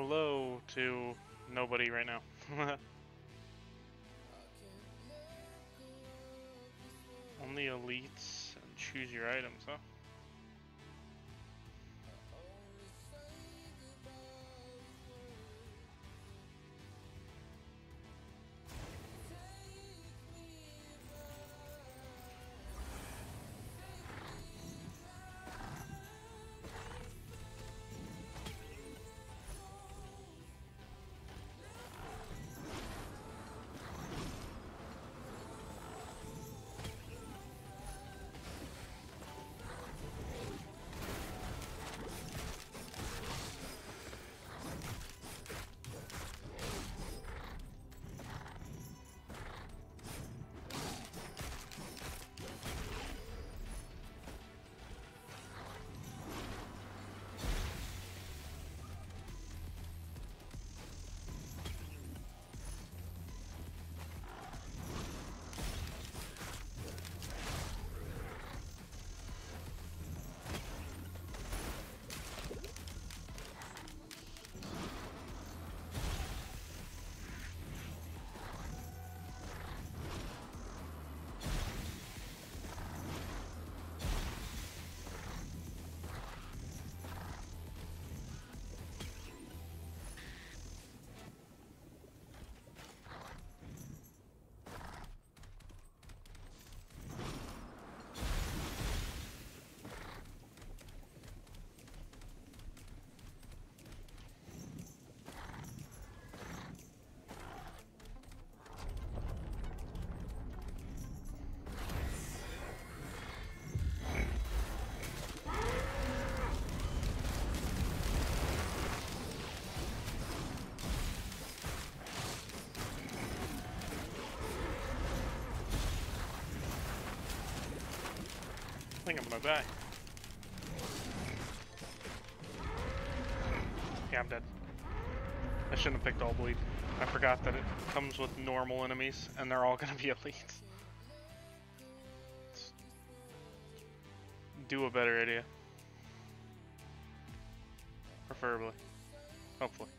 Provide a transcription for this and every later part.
hello to nobody right now. Only elites and choose your items, huh? I think I'm gonna die. Yeah, I'm dead. I shouldn't have picked all bleed. I forgot that it comes with normal enemies, and they're all gonna be elites. Do a better idea. Preferably. Hopefully.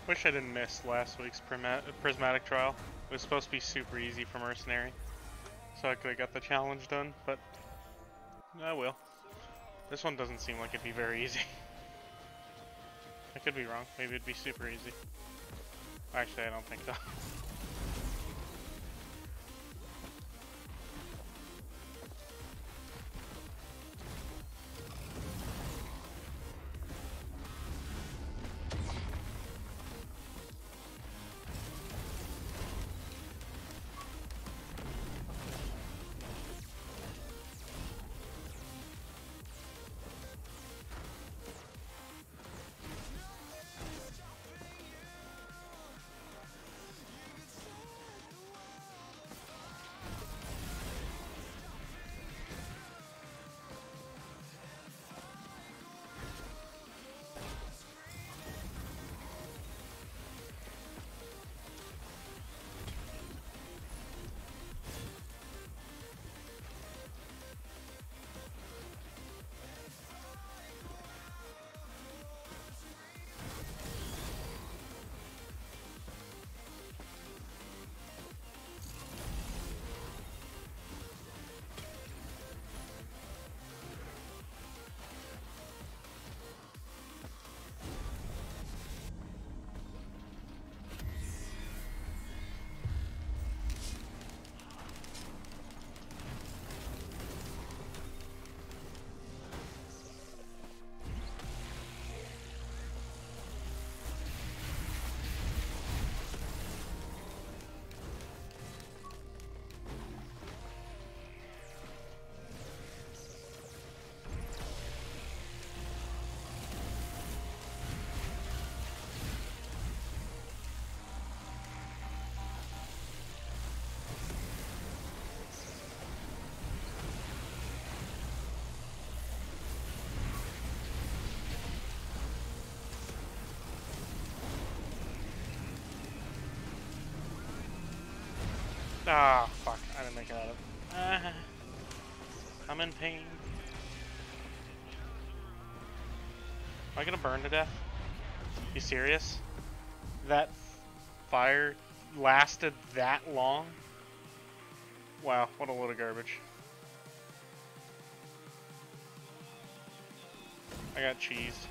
Wish I didn't miss last week's prismatic trial. It was supposed to be super easy for mercenary, so I could have got the challenge done, but I will. This one doesn't seem like it'd be very easy. I could be wrong. Maybe it'd be super easy. Actually, I don't think so. Ah, fuck. I didn't make it out of it. I'm in pain. Am I gonna burn to death? You serious? That fire lasted that long? Wow, what a load of garbage. I got cheesed.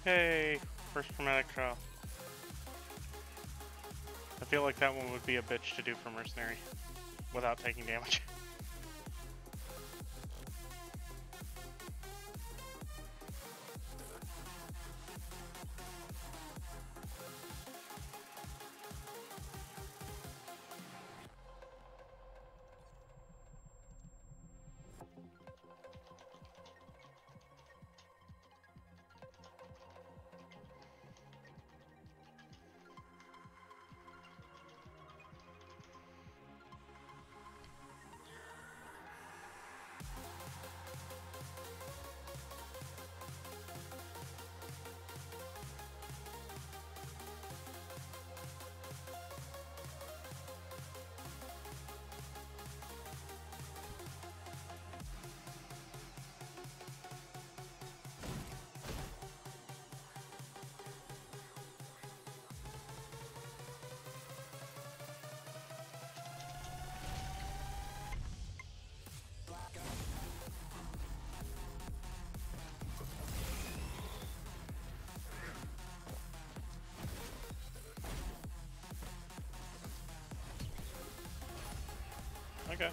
Hey, first chromatic trial. I feel like that one would be a bitch to do for Mercenary without taking damage. Okay.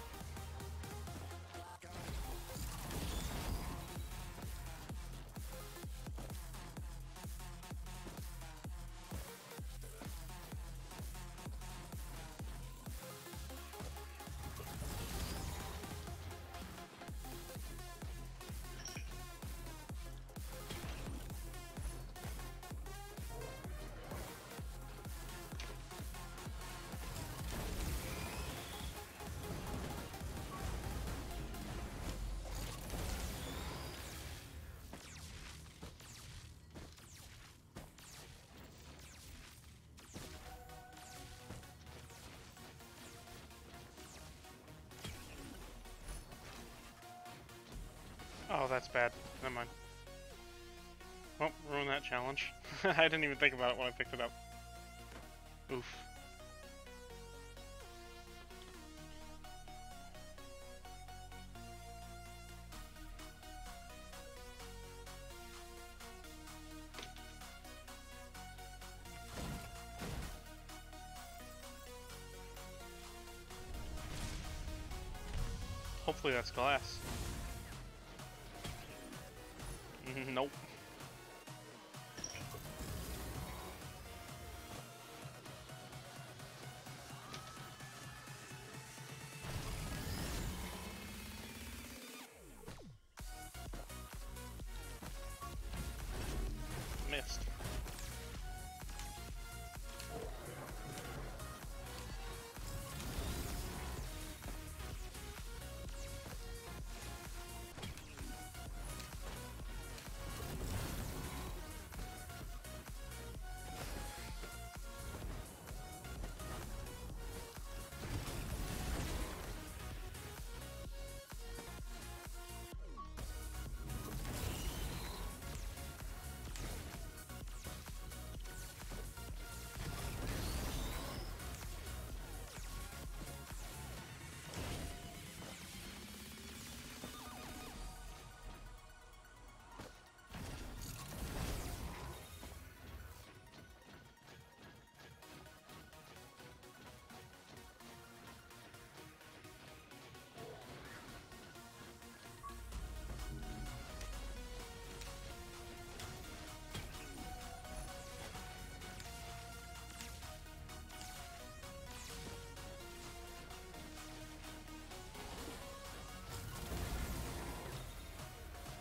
Oh, that's bad. Never mind. Well, ruin that challenge. I didn't even think about it when I picked it up. Oof. Hopefully that's glass. Nope. Missed.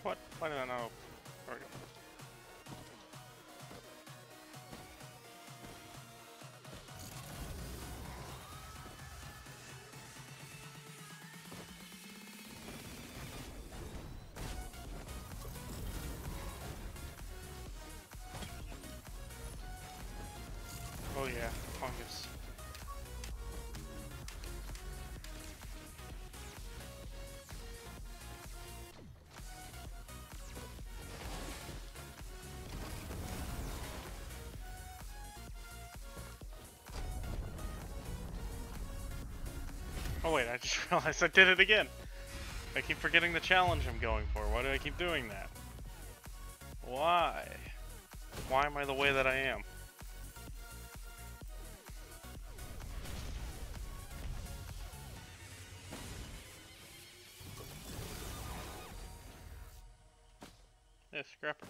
What? Why did I not open? There we go. Oh yeah, fungus. Oh wait, I just realized I did it again. I keep forgetting the challenge I'm going for. Why do I keep doing that? Why? Why am I the way that I am? Yeah, scrapper.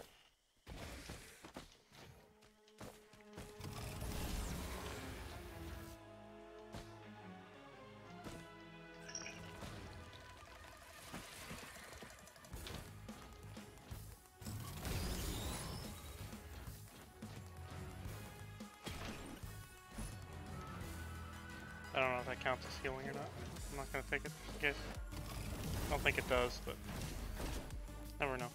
I don't know if that counts as healing or not. I'm not gonna take it just in case. I don't think it does, but never know.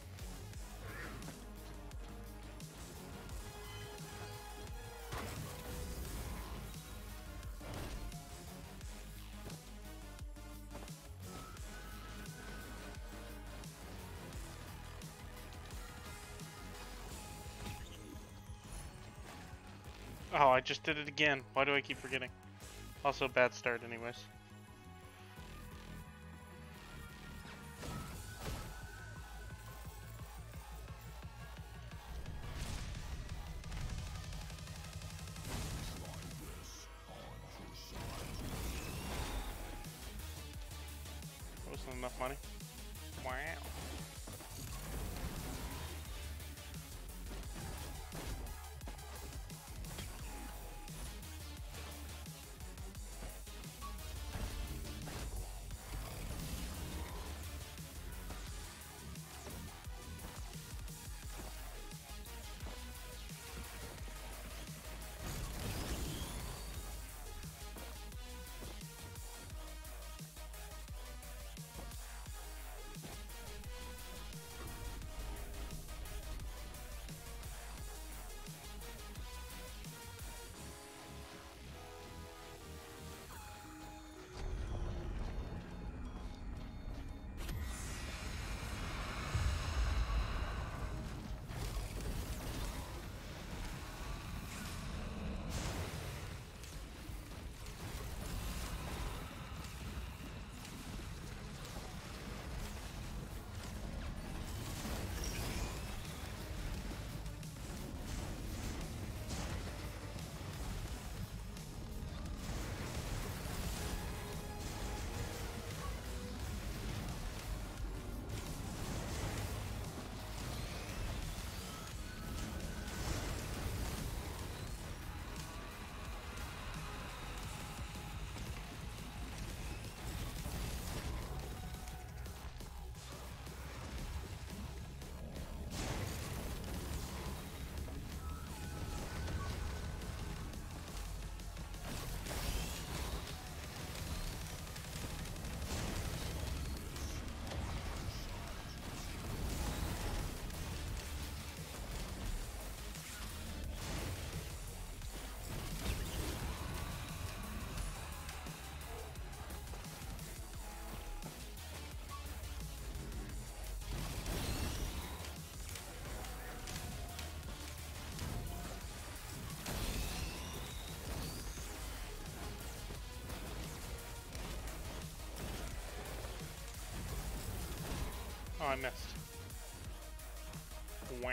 Oh, I just did it again. Why do I keep forgetting? Also, bad start anyways. That wasn't enough money. Wow. Oh, I missed. Wah.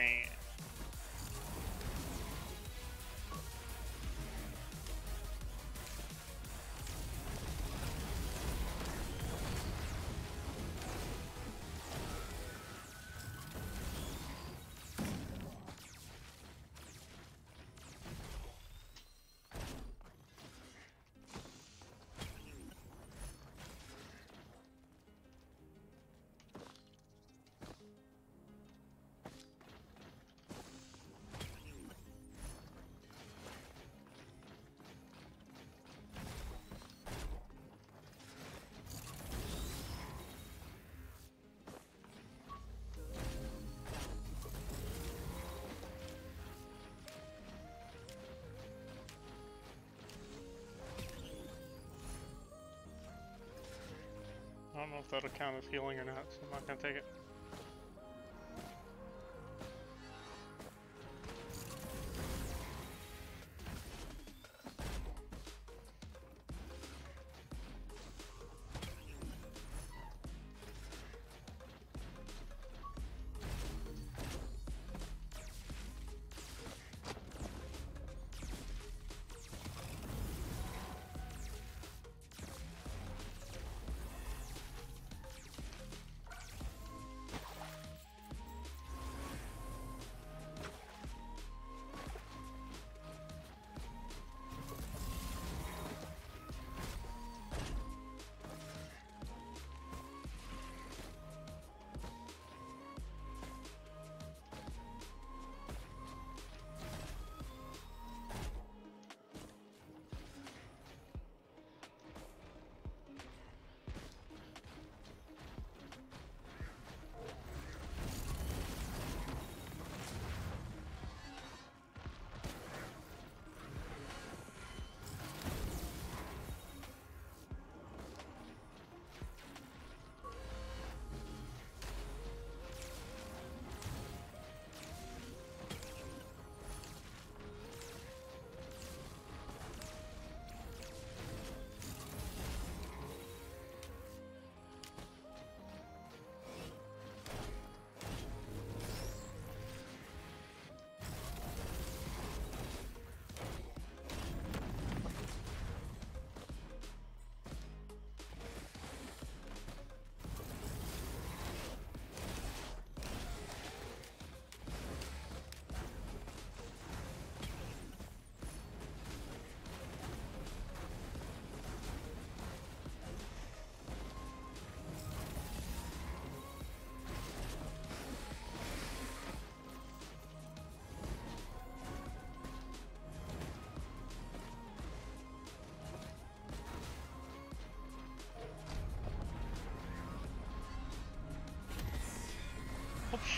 I don't know if that'll count as healing or not, so I'm not gonna take it.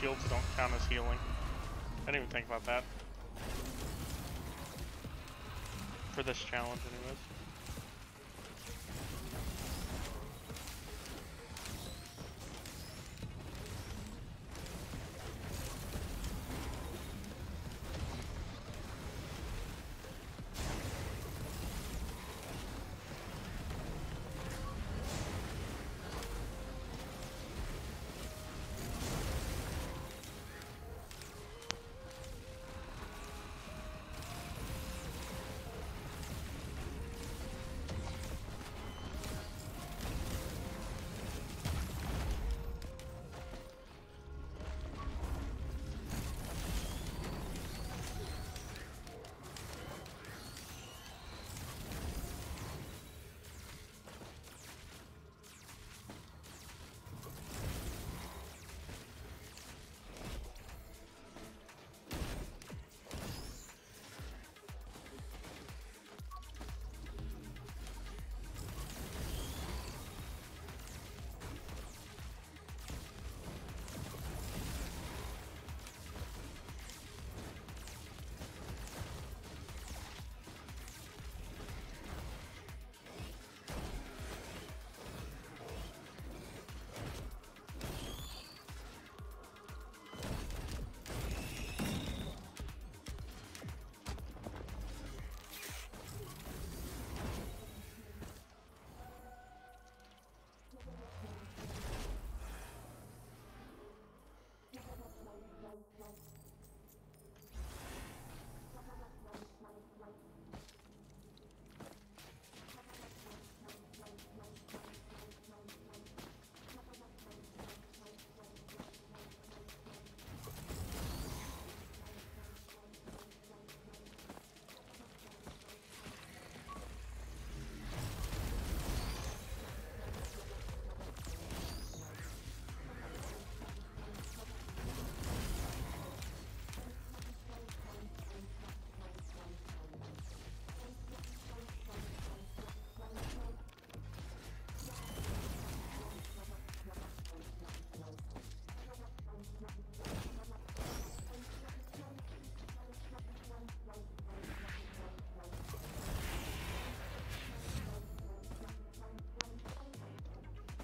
shields don't count as healing. I didn't even think about that. For this challenge, anyways.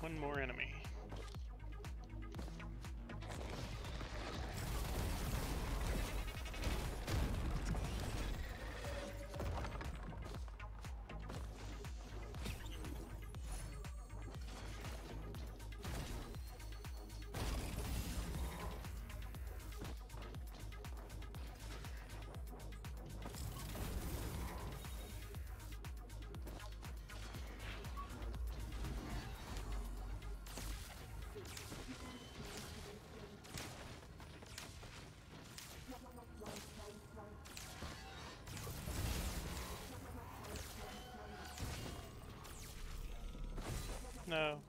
One more enemy. No.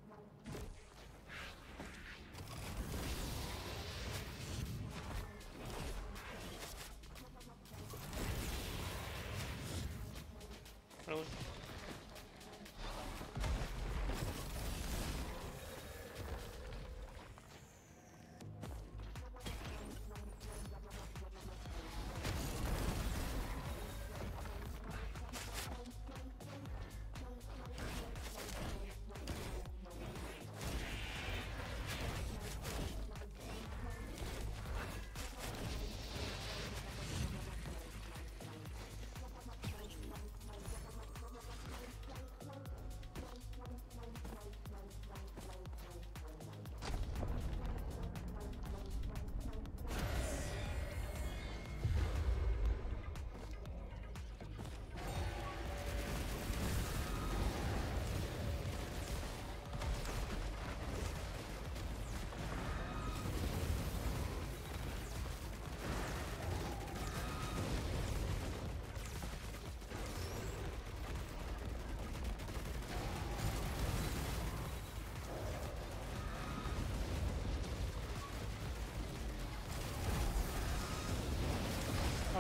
Really?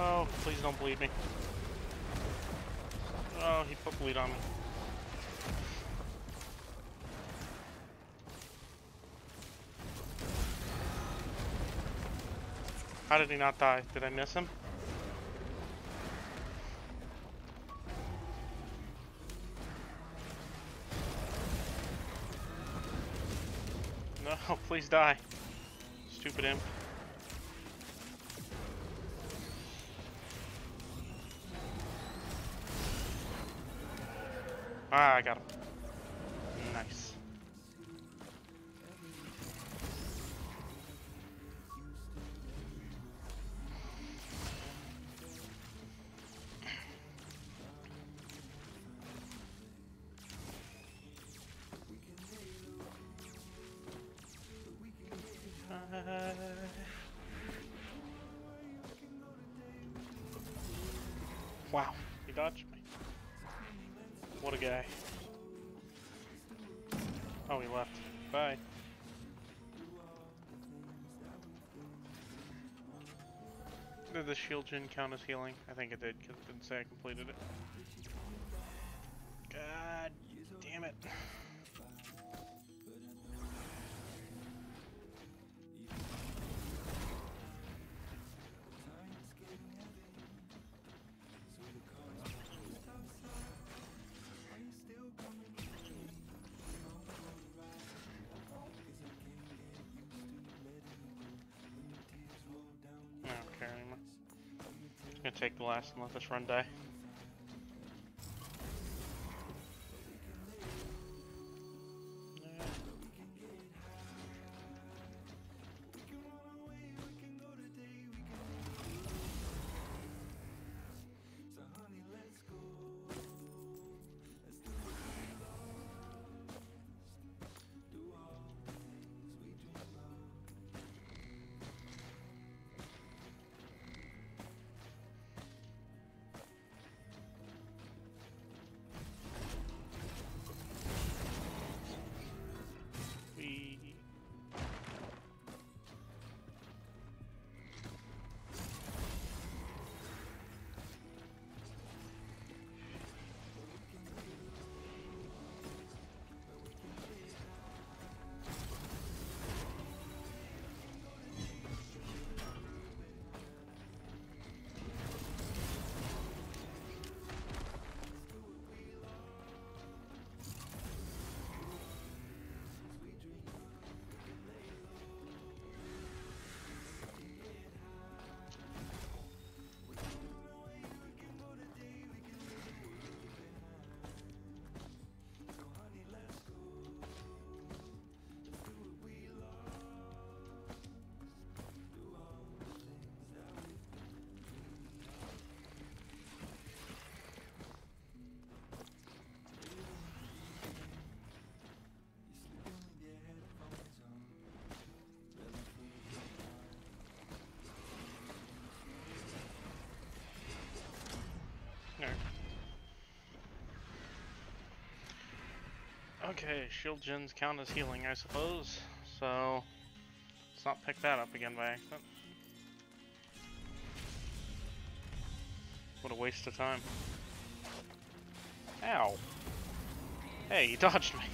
Oh, please don't bleed me. Oh, he put bleed on me. How did he not die? Did I miss him? No, please die. Stupid imp. Ah, I got him. Nice. Wow, he dodged me. What a guy. Oh, he left. Bye. Did the shield gen count as healing? I think it did, because it didn't say I completed it. God damn it. I don't care anymore. I'm gonna take the last and let this run die. Okay, shield gens count as healing, I suppose. So, let's not pick that up again by accident. What a waste of time. Ow. Hey, he dodged me.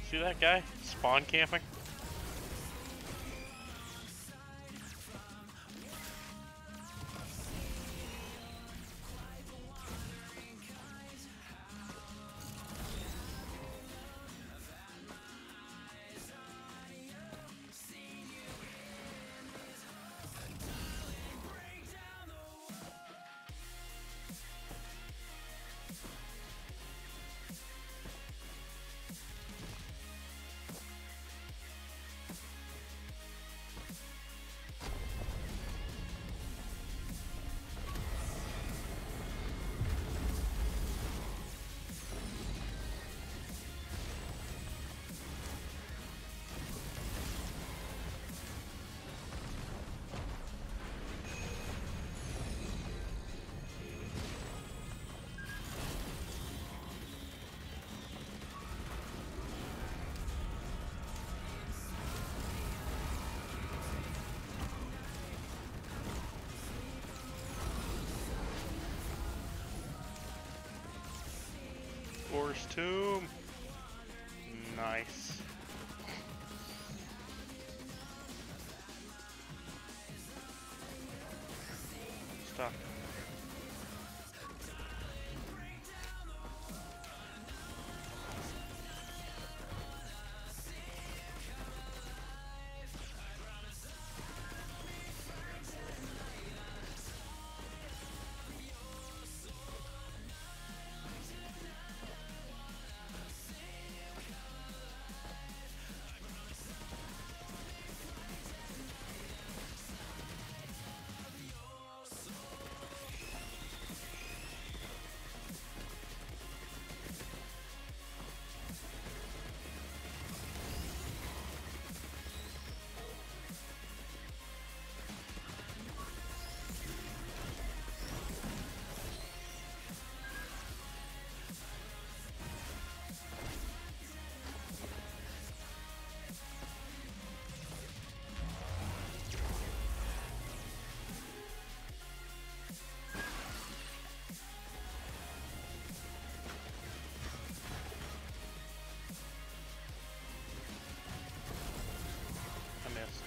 See that guy? Spawn camping? Force tomb. Nice. stuck. I missed.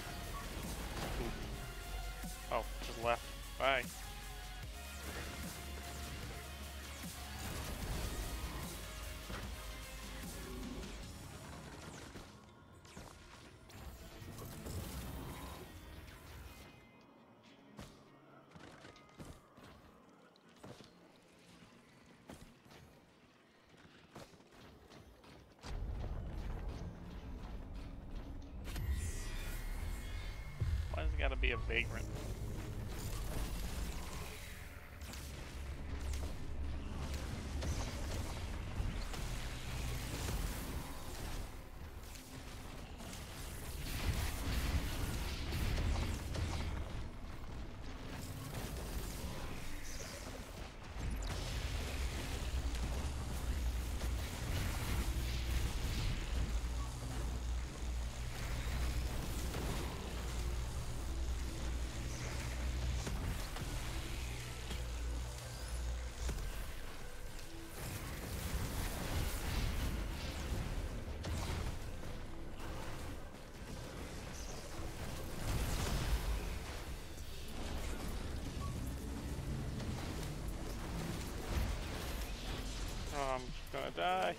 Ooh. Oh, just left. Bye. Why's it gotta be a vagrant? Oh, I'm gonna die.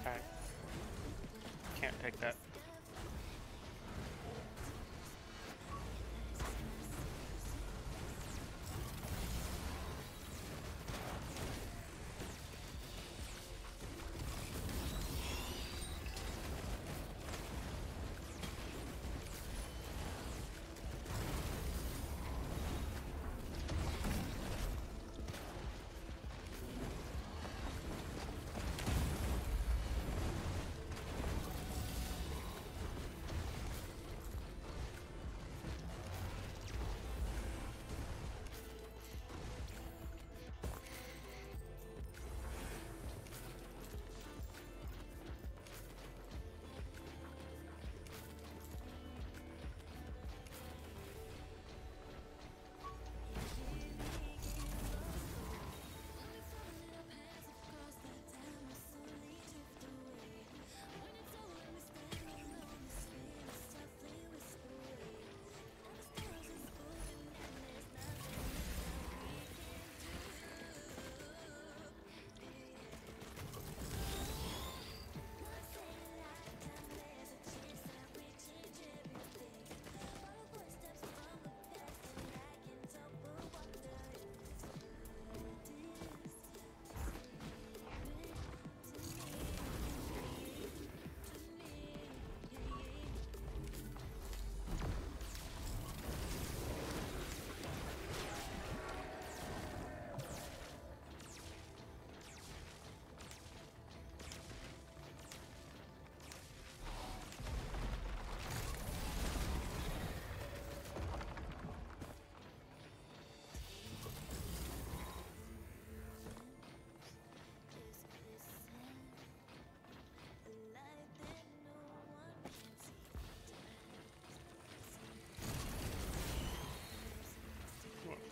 Okay. Can't take that.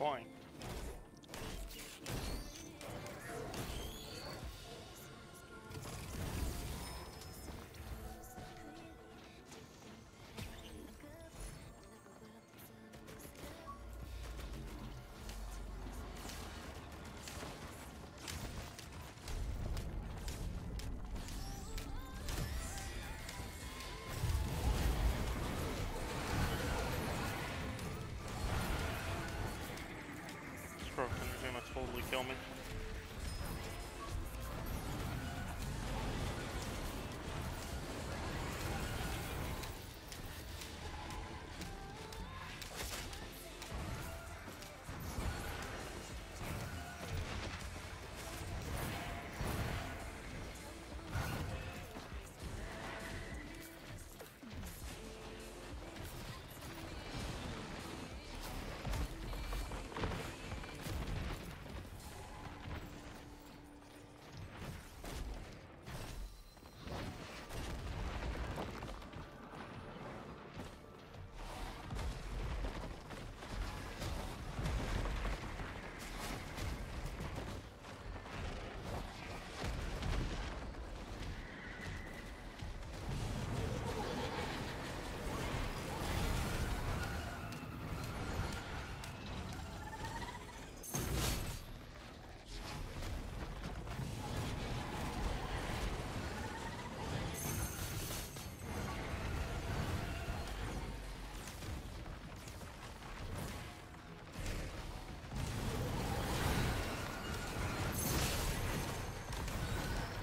deploying. Broken is gonna totally kill me.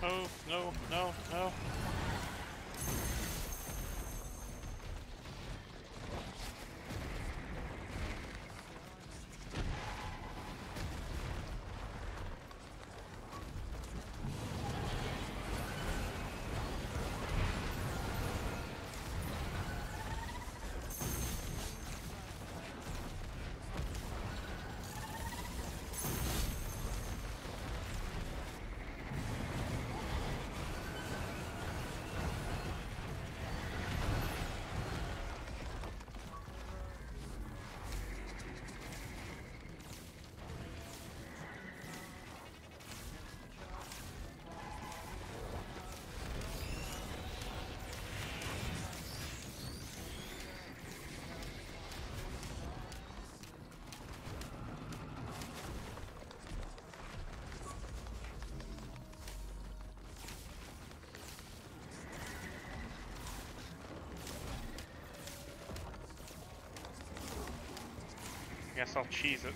Oh, no, no, no. Guess I'll cheese it.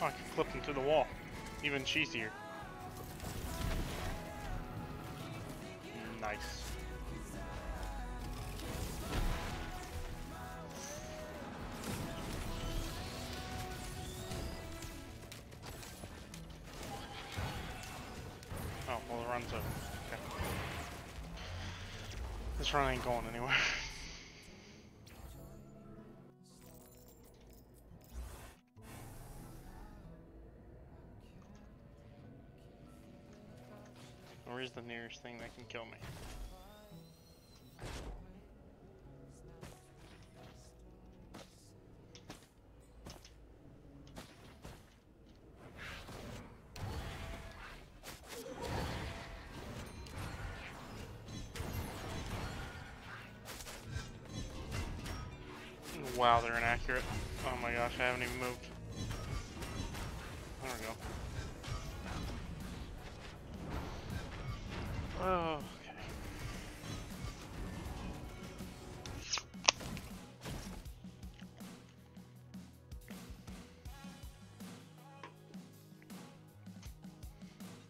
Oh, I can flip them through the wall. Even cheesier. Nice. Oh, well the run's over. Okay. This run ain't going anywhere. Where's the nearest thing that can kill me? Wow, they're inaccurate. Oh my gosh, I haven't even moved. There we go. Oh, okay.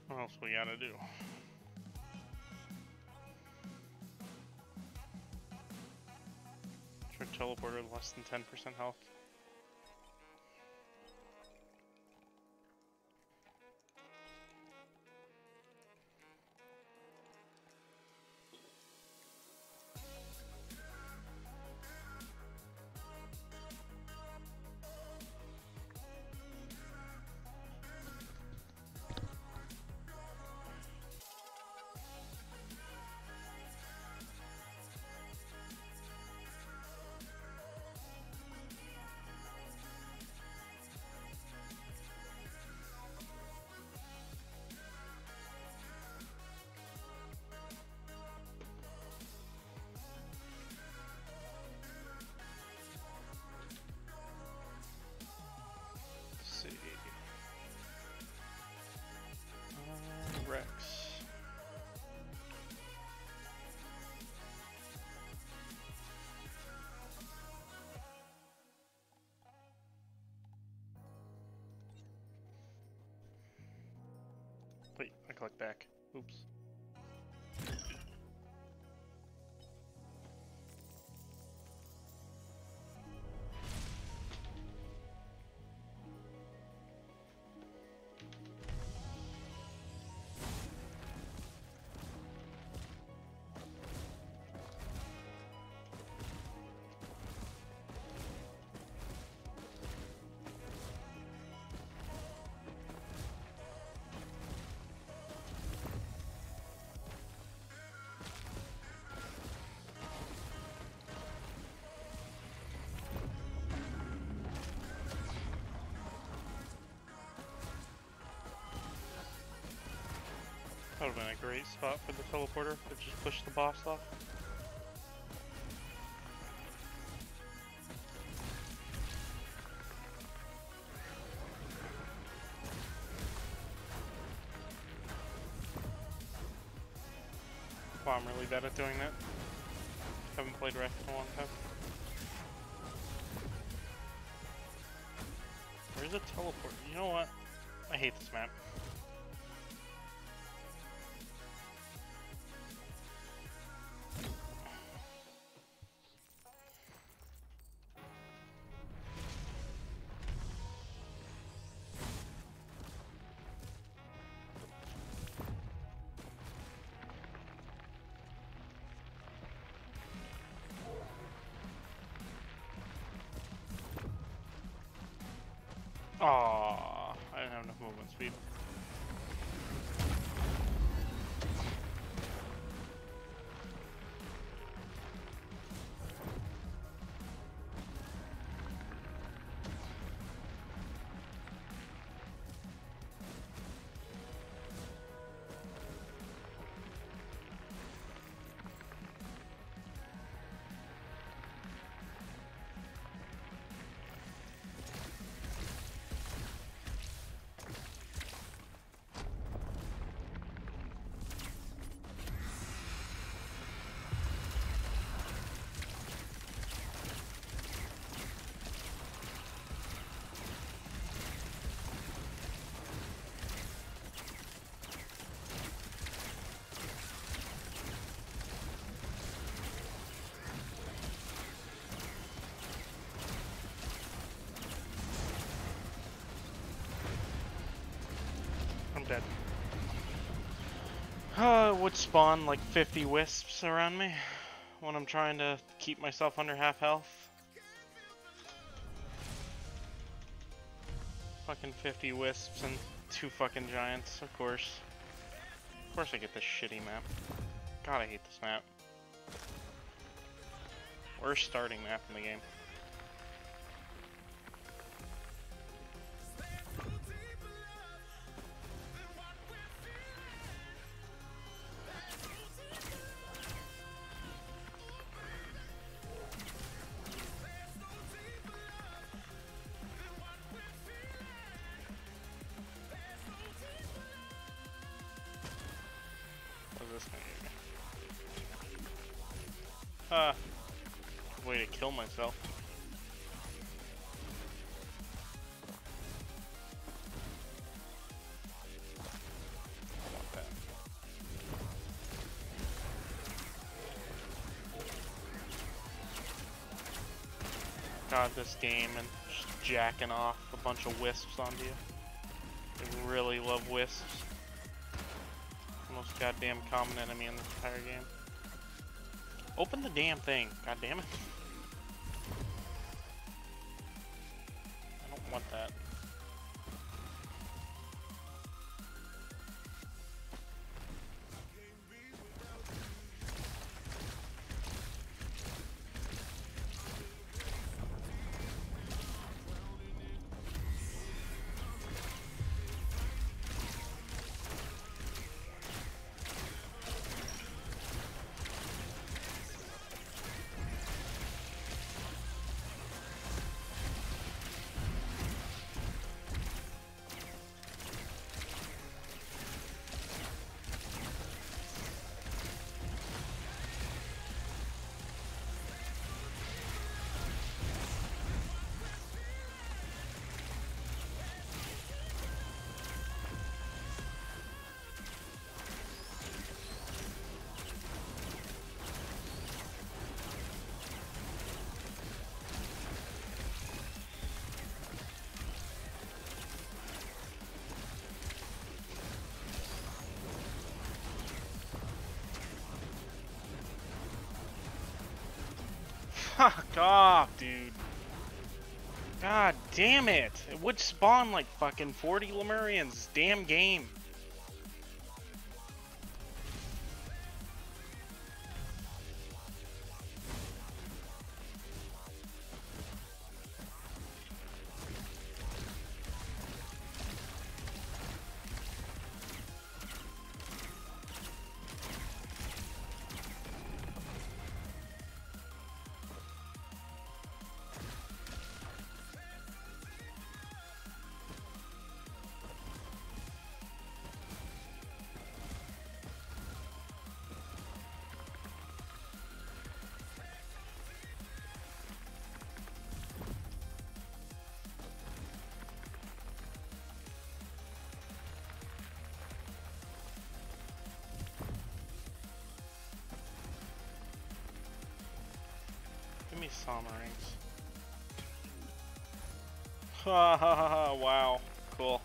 What else we gotta do? Trick teleporter with less than 10% health. Rex. Wait, I clicked back. Oops. That would have been a great spot for the teleporter to just push the boss off. Wow, I'm really bad at doing that. Haven't played Wreck in a long time. Where's the teleport? You know what? I hate this map. Aww, I didn't have enough movement speed. Dead. It would spawn like 50 wisps around me when I'm trying to keep myself under half health. Fucking 50 wisps and 2 fucking giants, of course. Of course I get this shitty map. God, I hate this map. Worst starting map in the game. What's this thing? Way to kill myself. I want that. God, this game and just jacking off a bunch of wisps onto you. I really love wisps. Most goddamn common enemy in this entire game. Open the damn thing, god damn it. I don't want that. Fuck off, dude. God damn it. It would spawn like fucking 40 Lemurians. Damn game. Give me Sama rings. Ha ha ha ha, wow. Cool.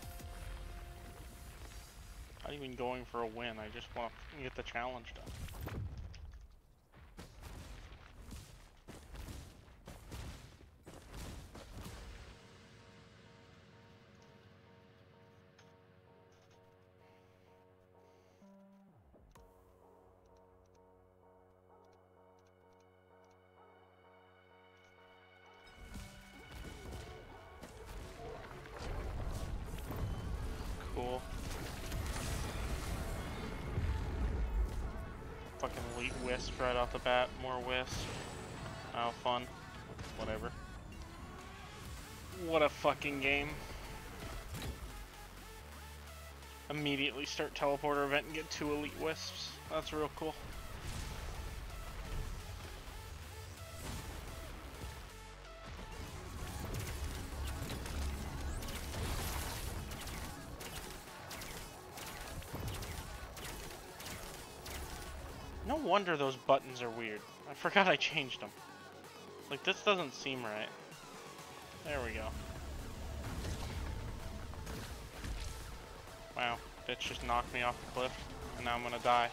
Not even going for a win, I just want to get the challenge done. Cool. Fucking elite wisp right off the bat. More wisp. Oh, fun. Whatever. What a fucking game. Immediately start teleporter event and get 2 elite wisps. That's real cool. No wonder those buttons are weird. I forgot I changed them. Like, this doesn't seem right. There we go. Wow, bitch just knocked me off the cliff, and now I'm gonna die.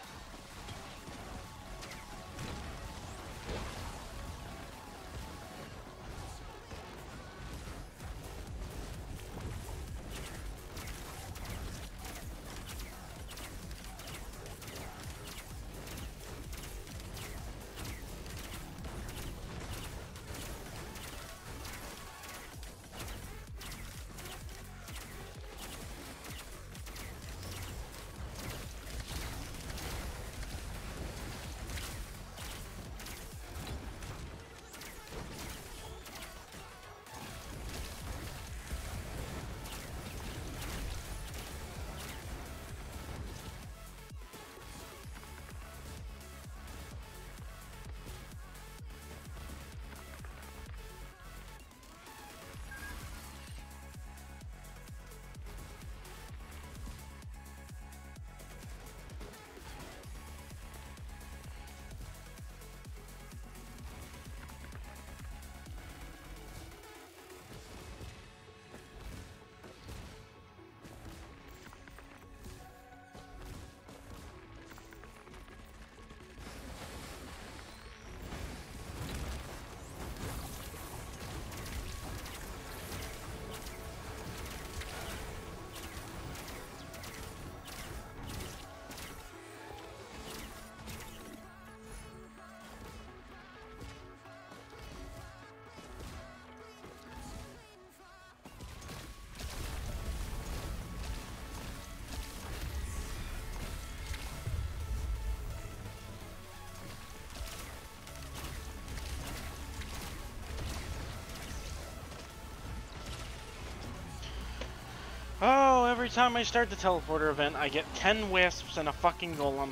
Oh, every time I start the teleporter event, I get 10 wisps and a fucking golem.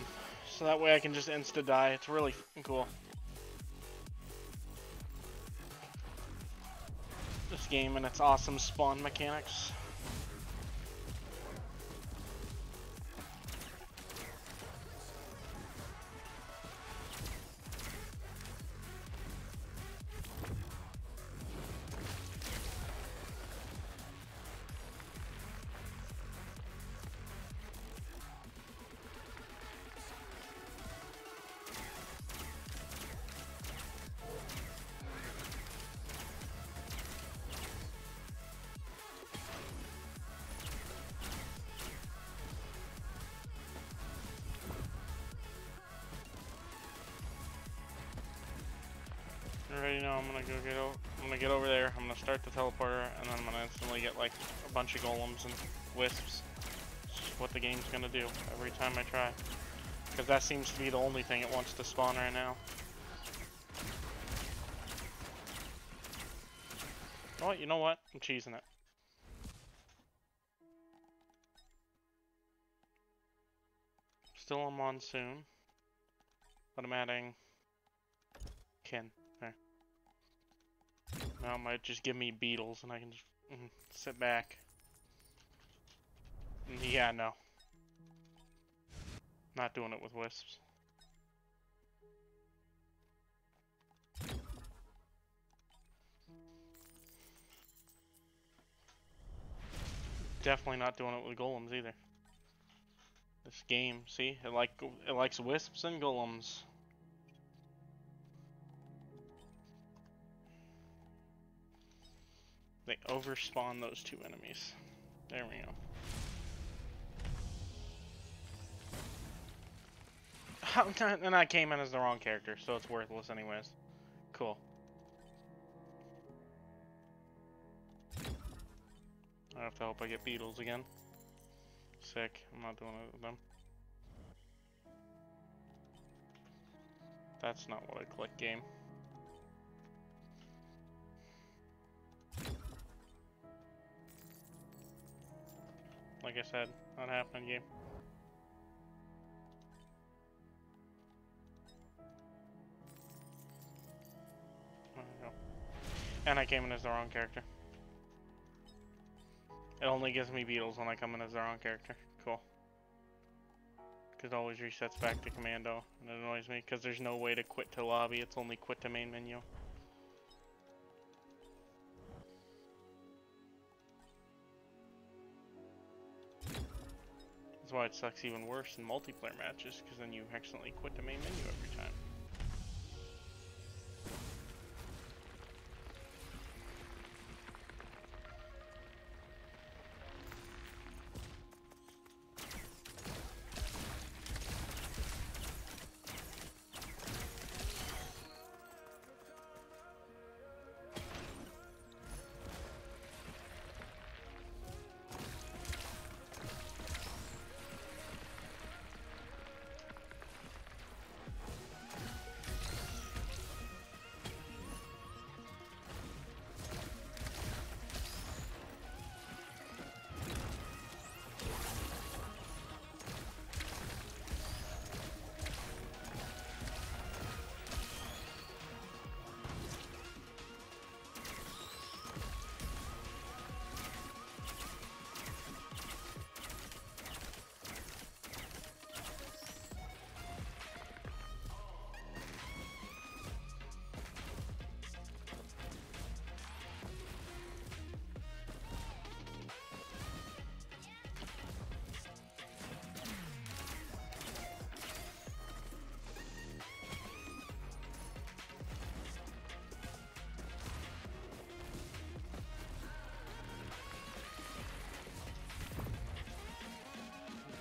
So that way I can just insta-die. It's really fucking cool. This game and its awesome spawn mechanics. I already know I'm gonna get over there. I'm gonna start the teleporter, and then I'm gonna instantly get like a bunch of golems and wisps. It's just what the game's gonna do every time I try, because that seems to be the only thing it wants to spawn right now. Oh, you know what? I'm cheesing it. Still a monsoon, but I'm adding kin. There. Now it might just give me beetles, and I can just sit back. Yeah, no. Not doing it with wisps. Definitely not doing it with golems either. This game, see, it likes wisps and golems. They overspawn those two enemies. There we go. And I came in as the wrong character, so it's worthless anyways. Cool. I have to hope I get beetles again. Sick. I'm not doing it with them. That's not what I click, game. Like I said, not happening, game. There we go. And I came in as the wrong character. It only gives me beetles when I come in as the wrong character. Cool. Because it always resets back to commando, and it annoys me because there's no way to quit to lobby, it's only quit to main menu. That's why it sucks even worse in multiplayer matches, because then you accidentally quit the main menu every time.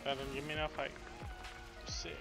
That didn't give me enough height. Sick.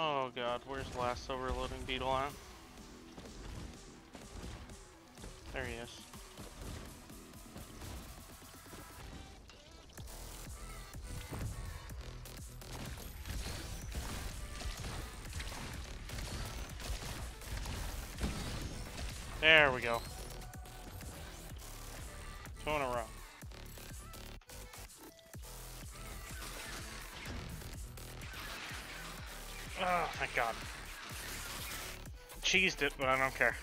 Oh god, where's the last overloading beetle at? There he is. There we go. 2 in a row. Oh, thank god. Cheesed it, but I don't care.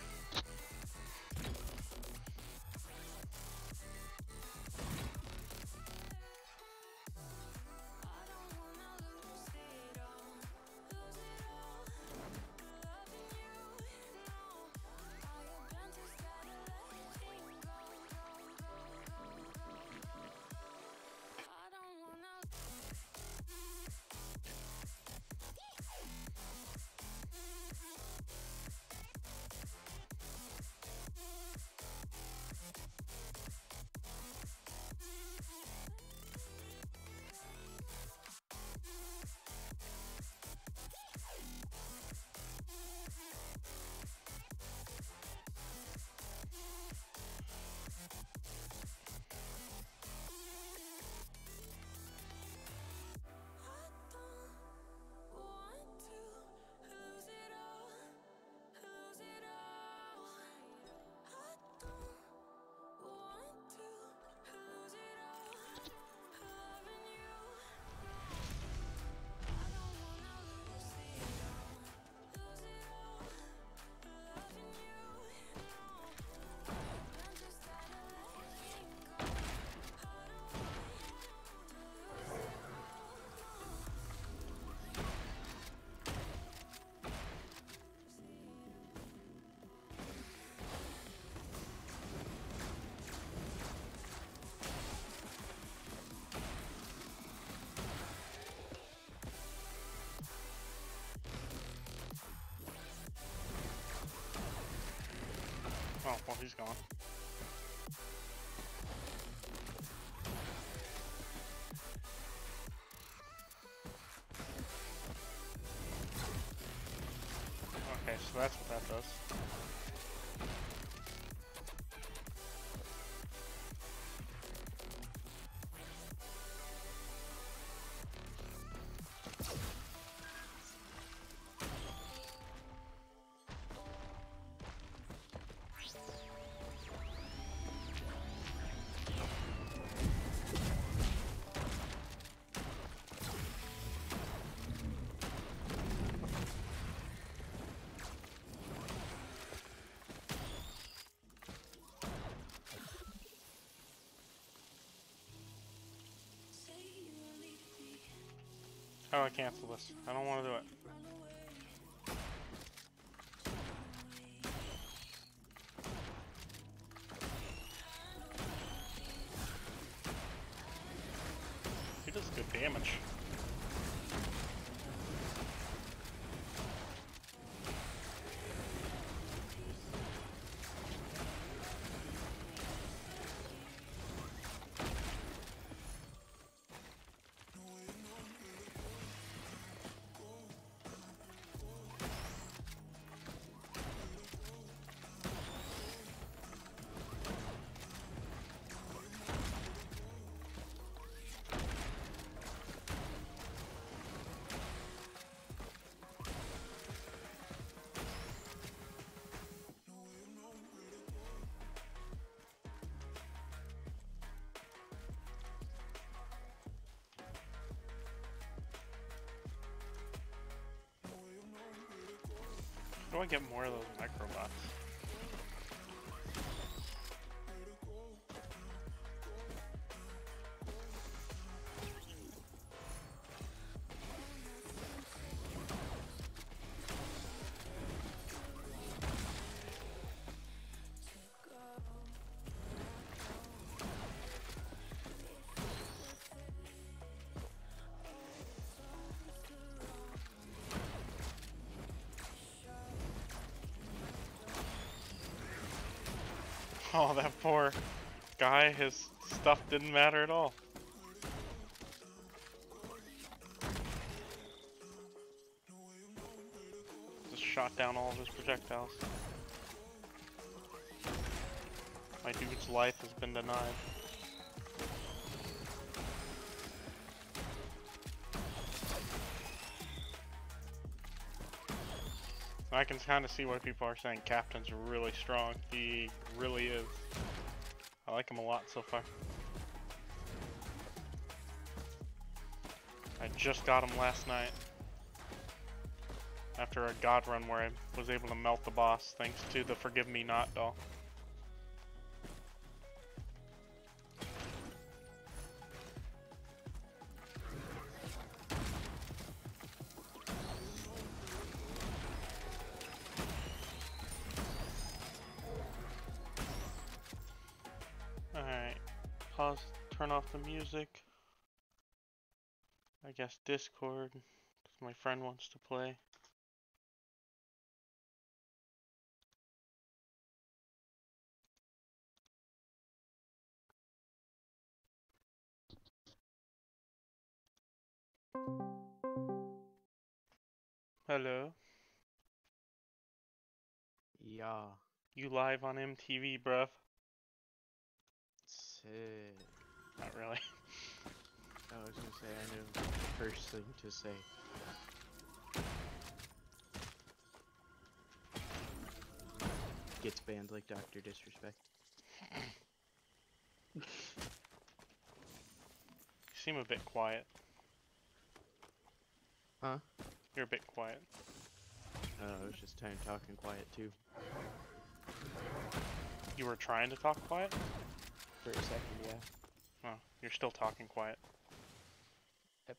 Oh, well, he's gone. Okay, so that's what that does. How do I cancel this? I don't want to do it. He does good damage. How do I get more of those microbots? Oh, that poor guy, his stuff didn't matter at all. shot down all of his projectiles. My dude's life has been denied. I can kind of see why people are saying Captain's really strong. He really is. I like him a lot so far. I just got him last night. After a god run where I was able to melt the boss thanks to the Forgive Me Not doll. Alright, pause, turn off the music. I guess Discord, if my friend wants to play. Hello. Yeah. You live on MTV, bruv? Sick. Not really. I was gonna say, I knew the first thing to say. Gets banned like Dr. Disrespect. You seem a bit quiet. Huh? You're a bit quiet. I was just talking quiet too. You were trying to talk quiet? For a second, yeah. Oh, you're still talking quiet. Yep.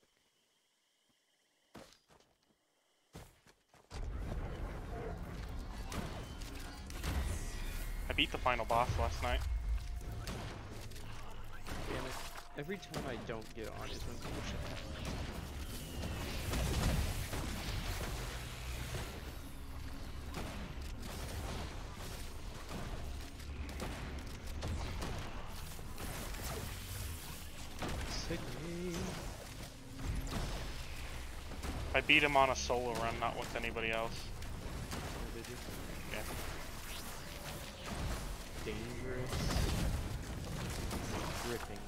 I beat the final boss last night. Damn it. Every time I don't get on is when people shut up. I beat him on a solo run, not with anybody else. Oh, did you? Yeah. Dangerous drippings.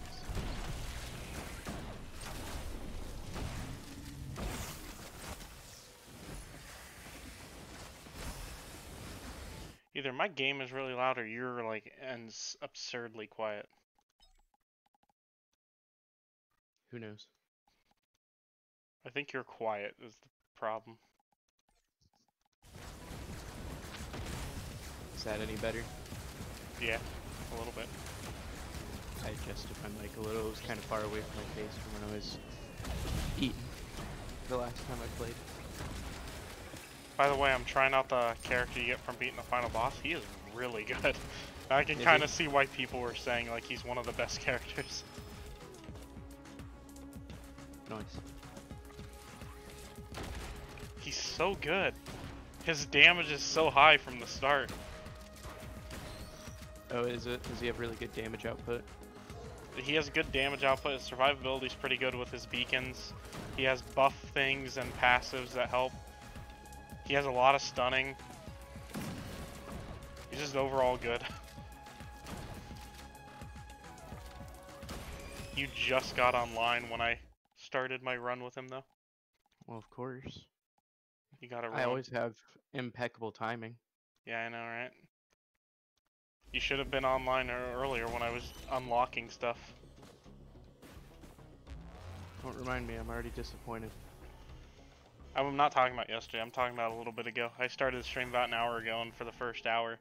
Either my game is really loud or you're like absurdly quiet. Who knows? I think you're quiet is the problem. Is that any better? Yeah, a little bit. I adjusted my mic a little. It was kind of far away from my face from when I was eating the last time I played. By the way, I'm trying out the character you get from beating the final boss. He is really good. I can kind of see why people were saying like he's one of the best characters. Nice. He's so good. His damage is so high from the start. Oh, is it? Does he have really good damage output? He has good damage output. His survivability is pretty good with his beacons. He has buff things and passives that help. He has a lot of stunning. He's just overall good. You just got online when I started my run with him, though. Well, of course. You got to run. I always have impeccable timing. Yeah, I know, right? You should have been online earlier when I was unlocking stuff. Don't remind me, I'm already disappointed. I'm not talking about yesterday, I'm talking about a little bit ago. I started the stream about an hour ago, and for the first hour,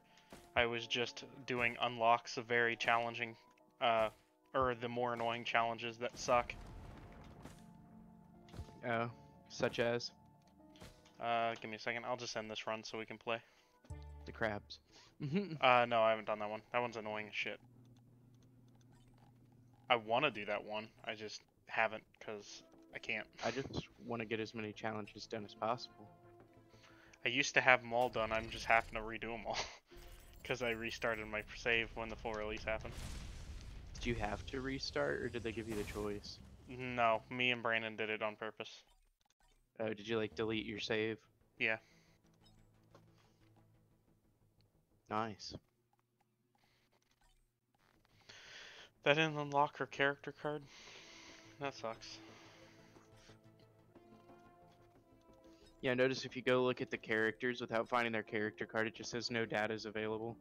I was just doing unlocks of very challenging, or the more annoying challenges that suck. Oh, such as? Give me a second, I'll just end this run so we can play. The crabs. No, I haven't done that one. That one's annoying as shit. I want to do that one, I just haven't, because I can't. I just want to get as many challenges done as possible. I used to have them all done, I'm just having to redo them all. Because I restarted my save when the full release happened. Did you have to restart, or did they give you the choice? No, me and Brandon did it on purpose. Oh, did you like delete your save? Yeah. Nice. That didn't unlock her character card. That sucks. Yeah, notice if you go look at the characters without finding their character card, it just says no data is available.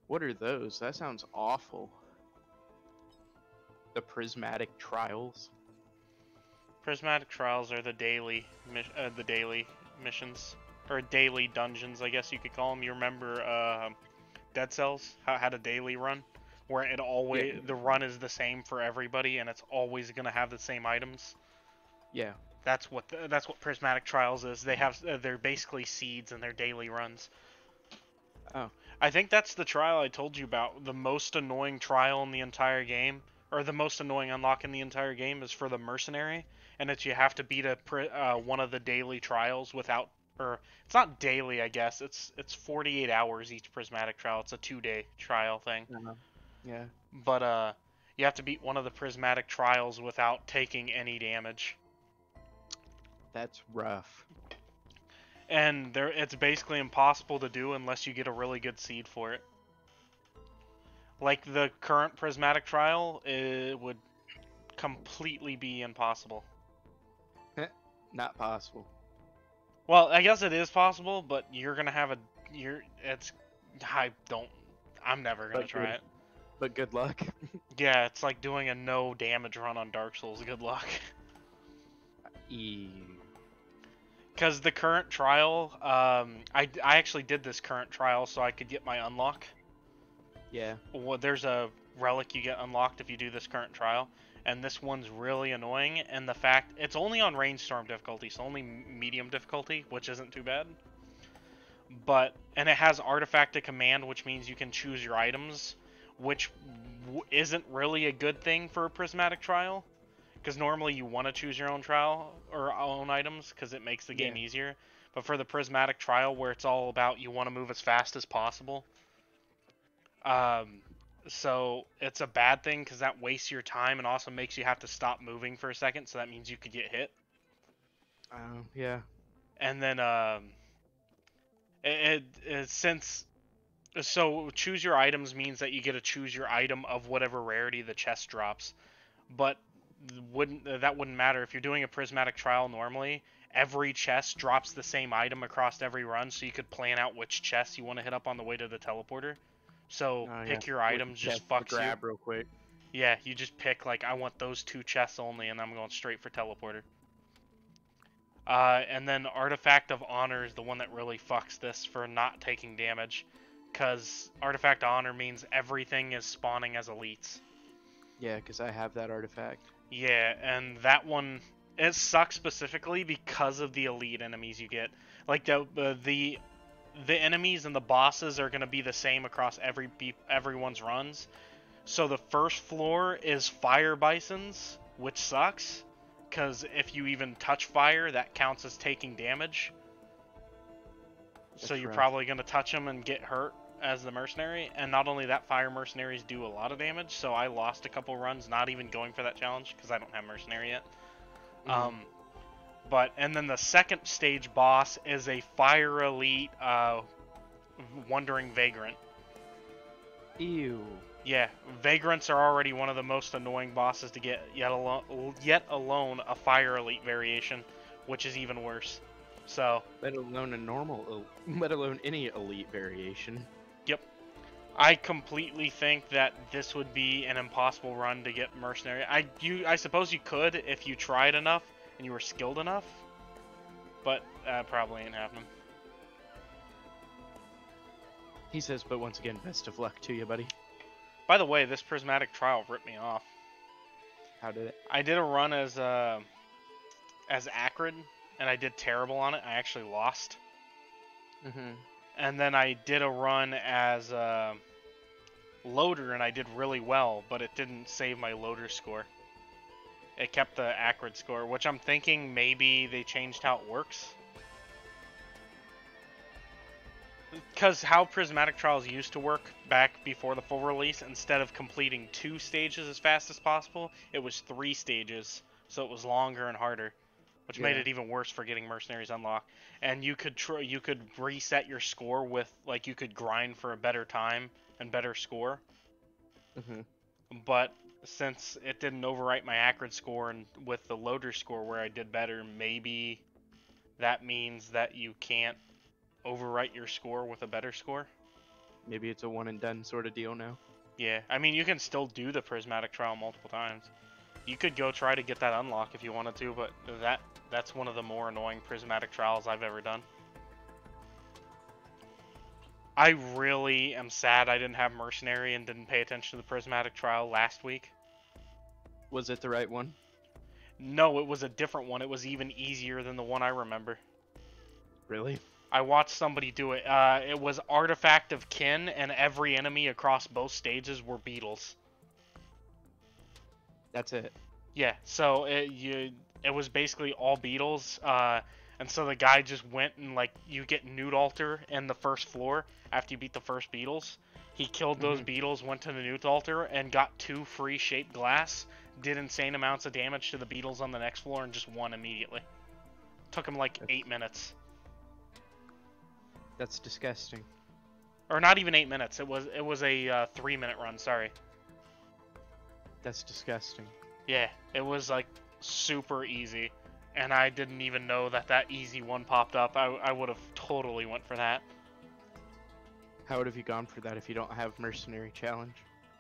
What are those? That sounds awful. The prismatic trials. Prismatic trials are the daily missions, or daily dungeons, I guess you could call them. You remember Dead Cells? How had a daily run, where it always Yeah. the run is the same for everybody, and it's always gonna have the same items. Yeah. That's what Prismatic Trials is. They're basically seeds in their daily runs. Oh. I think that's the trial I told you about. The most annoying trial in the entire game, or the most annoying unlock in the entire game, is for the mercenary, and it's you have to beat one of the daily trials without, or it's not daily, I guess. It's 48 hours each prismatic trial. It's a 2-day trial thing. Yeah. But you have to beat one of the prismatic trials without taking any damage. That's rough. And it's basically impossible to do unless you get a really good seed for it. Like the current prismatic trial, it would completely be impossible. Not possible. Well, I guess it is possible, but you're gonna have I'm never gonna try it. But good luck. Yeah, it's like doing a no damage run on Dark Souls. Good luck. Ew. Because the current trial, I actually did this current trial so I could get my unlock. Yeah. Well, there's a relic you get unlocked if you do this current trial, and this one's really annoying. And the fact it's only on rainstorm difficulty, so only medium difficulty, which isn't too bad. And it has artifact to command, which means you can choose your items, which isn't really a good thing for a prismatic trial. Because normally you want to choose your own trial or own items because it makes the game easier. But for the prismatic trial, where it's all about you want to move as fast as possible, so it's a bad thing because that wastes your time and also makes you have to stop moving for a second. So that means you could get hit. Yeah. And then so choose your items means that you get to choose your item of whatever rarity the chest drops, but that wouldn't matter if you're doing a prismatic trial normally. Every chest drops the same item across every run, so you could plan out which chests you want to hit up on the way to the teleporter. So pick your items, just fucks grab real quick. Yeah, you just pick like I want those 2 chests only, and I'm going straight for teleporter. And then Artifact of Honor is the one that really fucks this for not taking damage, because Artifact of Honor means everything is spawning as elites. Yeah, because I have that artifact. Yeah, and that one, it sucks specifically because of the elite enemies you get. Like the enemies and the bosses are going to be the same across everyone's runs. So the first floor is fire bisons, which sucks, because if you even touch fire, that counts as taking damage. So you're probably going to touch them and get hurt as the mercenary. And not only that, fire mercenaries do a lot of damage, so I lost a couple runs not even going for that challenge because I don't have mercenary yet. And then the second stage boss is a fire elite wandering vagrant. Ew. Yeah, vagrants are already one of the most annoying bosses to get, yet alone a fire elite variation, which is even worse. So let alone any elite variation. Yep. I completely think that this would be an impossible run to get mercenary. I suppose you could if you tried enough and you were skilled enough, but probably ain't happening. He says, but once again, best of luck to you, buddy. By the way, this prismatic trial ripped me off. How did it? I did a run as Acrid, and I did terrible on it. I actually lost. And then I did a run as Loader, and I did really well, but it didn't save my Loader score. It kept the Acrid score, which I'm thinking maybe they changed how it works. Because how Prismatic Trials used to work back before the full release, instead of completing 2 stages as fast as possible, it was 3 stages, so it was longer and harder. which made Yeah. it even worse for getting mercenaries unlocked. And you could reset your score with, like, you could grind for a better time and better score. Mhm. But since it didn't overwrite my Acrid score and with the loader score where I did better, maybe that means that you can't overwrite your score with a better score. Maybe it's a one and done sort of deal now. Yeah, I mean, you can still do the prismatic trial multiple times. You could go try to get that unlock if you wanted to, but that's one of the more annoying prismatic trials I've ever done. I really am sad I didn't have mercenary and didn't pay attention to the prismatic trial last week. Was it the right one? No, it was a different one. It was even easier than the one I remember. Really? I watched somebody do it. It was Artifact of Kin, and every enemy across both stages were beetles. That's it. Yeah, so it was basically all beetles, and so the guy just went and, like, you get Newt Altar in the first floor after you beat the first beetles. He killed those beetles, went to the Newt Altar, and got 2 free shaped glass, did insane amounts of damage to the beetles on the next floor, and just won immediately. Took him like 8 minutes. That's disgusting. Or not even 8 minutes, it was a 3-minute run, sorry. That's disgusting. Yeah, it was like super easy, and I didn't even know that easy one popped up. I would have totally went for that. How would have you gone for that if you don't have mercenary challenge?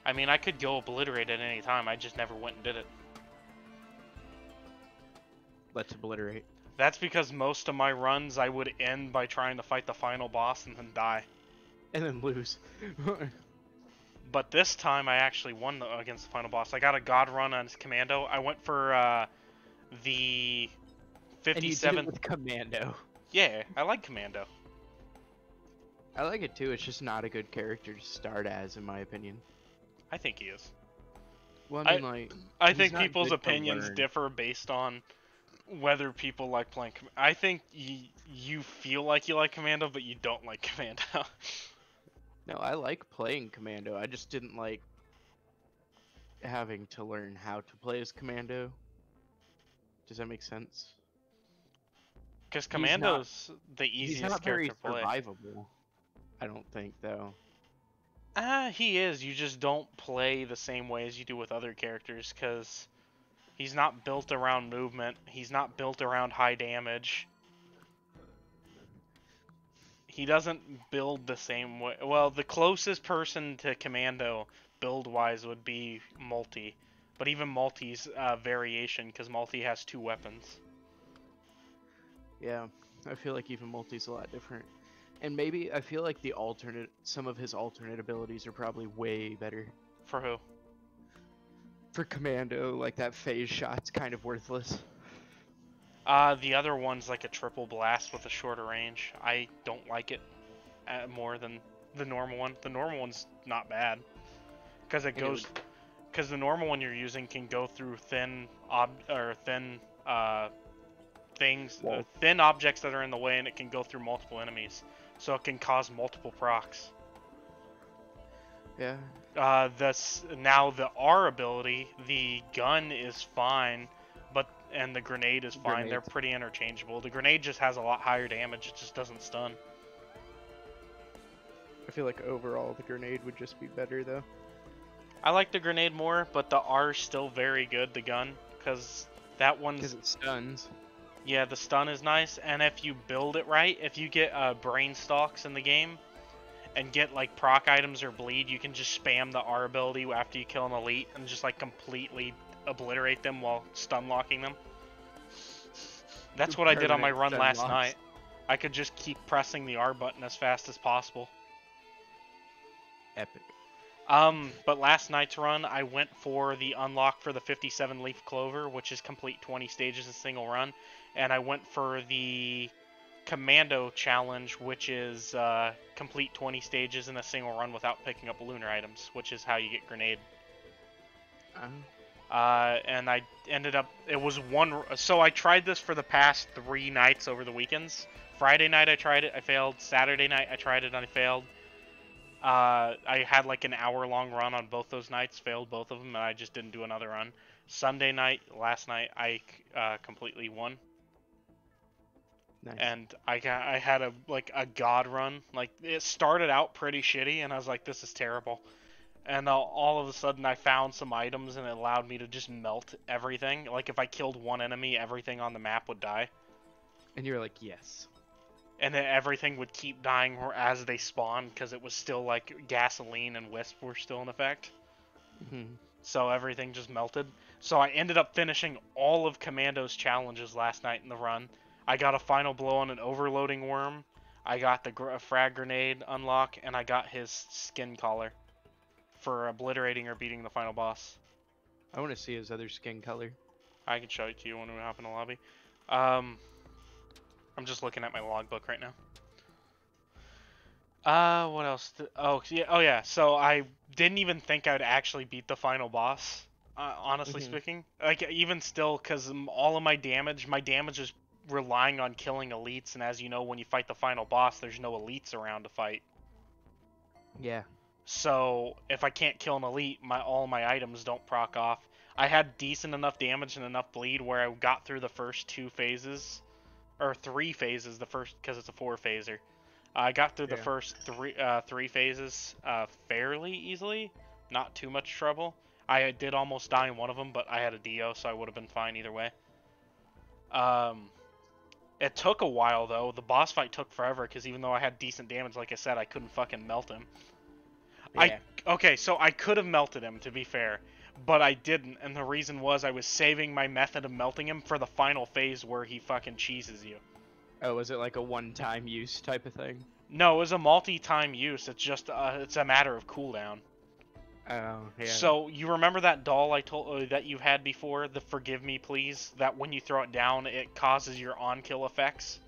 I mean, I could go obliterate at any time, I just never went and did it. Let's obliterate. That's because most of my runs I would end by trying to fight the final boss and then die. And then lose. But this time I actually won against the final boss. I got a god run on his commando. I went for the 57th. And you did it with commando. Yeah, I like commando. I like it too. It's just not a good character to start as, in my opinion. I think he is. Well, I mean, like, I think people's opinions differ based on whether people like playing. I think you feel like you like commando, but you don't like commando. No, I like playing commando. I just didn't like having to learn how to play as commando. Does that make sense? Because commando's the easiest character to play. He's not very survivable. I don't think, though. He is. You just don't play the same way as you do with other characters, because he's not built around movement. He's not built around high damage. He doesn't build the same way. Well, the closest person to commando build-wise would be Multi. But even Multi's variation, because Multi has 2 weapons. Yeah, I feel like even Multi's a lot different. And maybe I feel like some of his alternate abilities are probably way better. For who? For commando, like that phase shot's kind of worthless. The other one's like a triple blast with a shorter range. I don't like it more than the normal one. The normal one's not bad, because because the normal one you're using can go through thin objects that are in the way, and it can go through multiple enemies, so it can cause multiple procs. Yeah. Now the R ability, the gun is fine, and the grenade is fine. They're pretty interchangeable. The grenade just has a lot higher damage. It just doesn't stun. I feel like overall the grenade would just be better though. I like the grenade more, but the R is still very good, the gun, because that one's... Because it stuns. Yeah, the stun is nice, and if you build it right, if you get brain stalks in the game, and get like proc items or bleed, you can just spam the R ability after you kill an elite, and just like completely obliterate them while stun locking them. That's what I did on my run last night. I could just keep pressing the R button as fast as possible. Epic. But last night's run, I went for the unlock for the 57 leaf clover, which is complete 20 stages in a single run, and I went for the commando challenge, which is complete 20 stages in a single run without picking up lunar items, which is how you get grenade. And I ended up, so I tried this for the past 3 nights over the weekends. Friday night I tried it, I failed. Saturday night I tried it and I failed. I had like an hour-long run on both those nights, failed both of them, and I just didn't do another run. Sunday night, last night, I completely won. Nice. and I had a god run. Like it started out pretty shitty, and I was like, this is terrible. And all of a sudden, I found some items, and it allowed me to just melt everything. Like if I killed one enemy, everything on the map would die, And you're like, yes. and then everything would keep dying as they spawned because it was still like gasoline and wisp were still in effect. Hmm. So everything just melted. So I ended up finishing all of Commando's challenges last night in the run. I got a final blow on an overloading worm. I got the frag grenade unlock, and I got his skin collar for obliterating or beating the final boss. I want to see his other skin color. I can show it to you when we hop in the lobby. I'm just looking at my logbook right now. What else? Oh yeah. So I didn't even think I'd actually beat the final boss. Honestly speaking, like even still, because all of my damage is relying on killing elites, and as you know, when you fight the final boss, there's no elites around to fight. Yeah. So if I can't kill an elite, all my items don't proc off. I had decent enough damage and enough bleed where I got through the first 2 phases, or 3 phases. The first, because it's a 4-phaser. I got through the first 3 phases fairly easily, not too much trouble. I did almost die in one of them, but I had a Dio, so I would have been fine either way. It took a while though. The boss fight took forever because even though I had decent damage, like I said, I couldn't fucking melt him. Yeah. Okay, so I could have melted him, to be fair, but I didn't, and the reason was I was saving my method of melting him for the final phase where he fucking cheeses you. Oh, was it like a one-time use type of thing? No, it was a multi-time use. It's just it's a matter of cooldown. Oh, yeah. So you remember that doll I told that you had before, the Forgive Me Please, that when you throw it down, it causes your on-kill effects?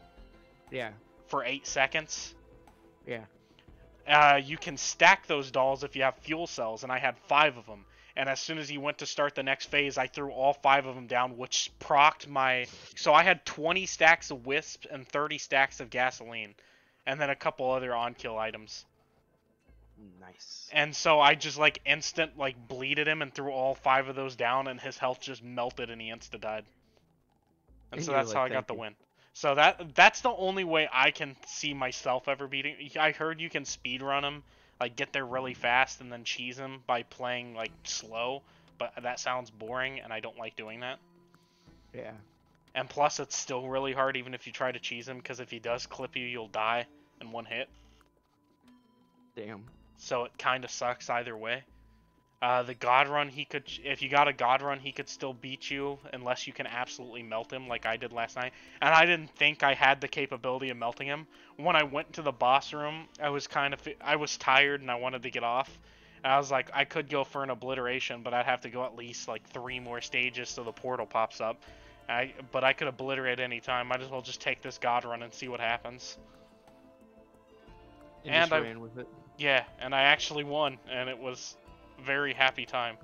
Yeah. For 8 seconds? Yeah. You can stack those dolls if you have fuel cells, and I had 5 of them. And as soon as he went to start the next phase, I threw all 5 of them down, which procced my... So I had 20 stacks of wisps and 30 stacks of gasoline. And then a couple other on-kill items. Nice. And so I just like instant like bleeded him and threw all 5 of those down, and his health just melted and he insta-died. And so that's how I got the win. So that's the only way I can see myself ever beating. I heard you can speedrun him, like get there really fast and then cheese him by playing like slow, but that sounds boring and I don't like doing that. Yeah. And plus it's still really hard even if you try to cheese him, because if he does clip you, you'll die in one hit. Damn. So it kind of sucks either way. The God Run, if you got a God Run, he could still beat you unless you can absolutely melt him like I did last night. And I didn't think I had the capability of melting him. When I went to the boss room, I was tired and I wanted to get off. And I was like, I could go for an obliteration, but I'd have to go at least like 3 more stages so the portal pops up. But I could obliterate any time. Might as well just take this God Run and see what happens. And I ran with it. Yeah, and I actually won, and it was very happy time.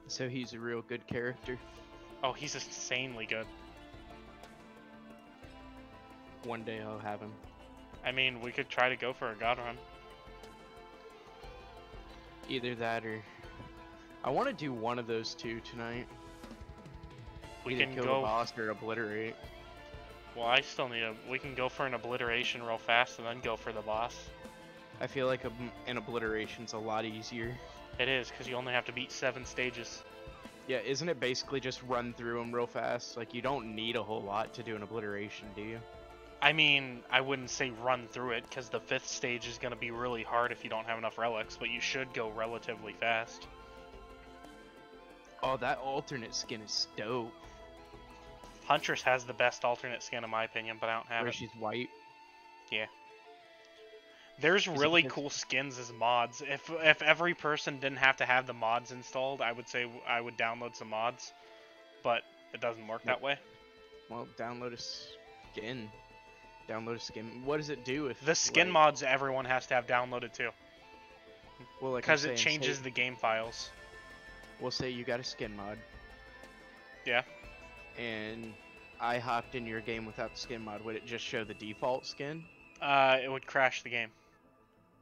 So he's a real good character. Oh, he's insanely good. One day I'll have him. I mean, we could try to go for a God Run. Either that or... I want to do one of those two tonight. We Either can kill go... the boss or obliterate. Well, I still need we can go for an obliteration real fast and then go for the boss. I feel like an obliteration's a lot easier. It is, because you only have to beat 7 stages. Yeah, isn't it basically just run through them real fast? Like, you don't need a whole lot to do an obliteration, do you? I mean, I wouldn't say run through it, because the 5th stage is going to be really hard if you don't have enough relics, but you should go relatively fast. Oh, that alternate skin is dope. Huntress has the best alternate skin in my opinion, but I don't have Where it. she's white. Yeah. There's really cool skins as mods. If every person didn't have to have the mods installed, I would say I would download some mods, but it doesn't work that way. Well, download a skin. Download a skin. What does it do if the skin mods everyone has to have downloaded too? Well, like because it changes the game files. We'll say you got a skin mod. Yeah. And I hopped in your game without the skin mod. Would it just show the default skin? It would crash the game.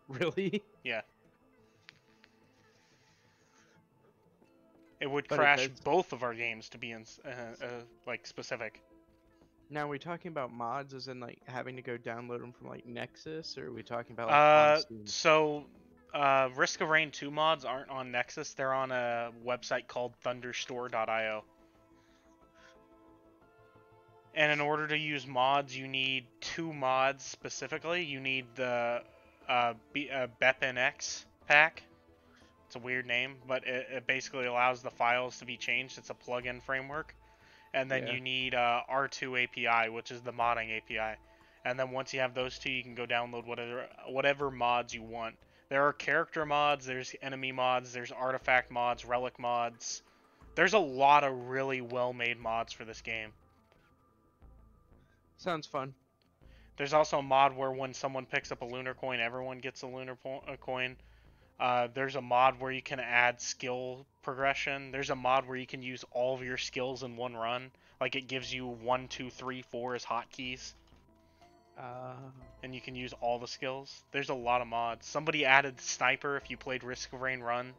Really? Yeah. It would crash both of our games, to be like specific. Now, are we talking about mods as in like having to go download them from like Nexus, or are we talking about like on Steam? Risk of Rain 2 mods aren't on Nexus. They're on a website called thunderstore.io. And in order to use mods, you need 2 mods specifically. You need the BepNX pack. It's a weird name, but it basically allows the files to be changed. It's a plugin framework. And then Yeah. you need R2 API, which is the modding API. And then once you have those 2, you can go download whatever mods you want. There are character mods, there's enemy mods, there's artifact mods, relic mods. There's a lot of really well-made mods for this game. Sounds fun. There's also a mod where when someone picks up a lunar coin, everyone gets a lunar coin. There's a mod where you can add skill progression. There's a mod where you can use all of your skills in one run. Like it gives you 1, 2, 3, 4 as hotkeys. And you can use all the skills. There's a lot of mods. Somebody added sniper if you played Risk of Rain 1.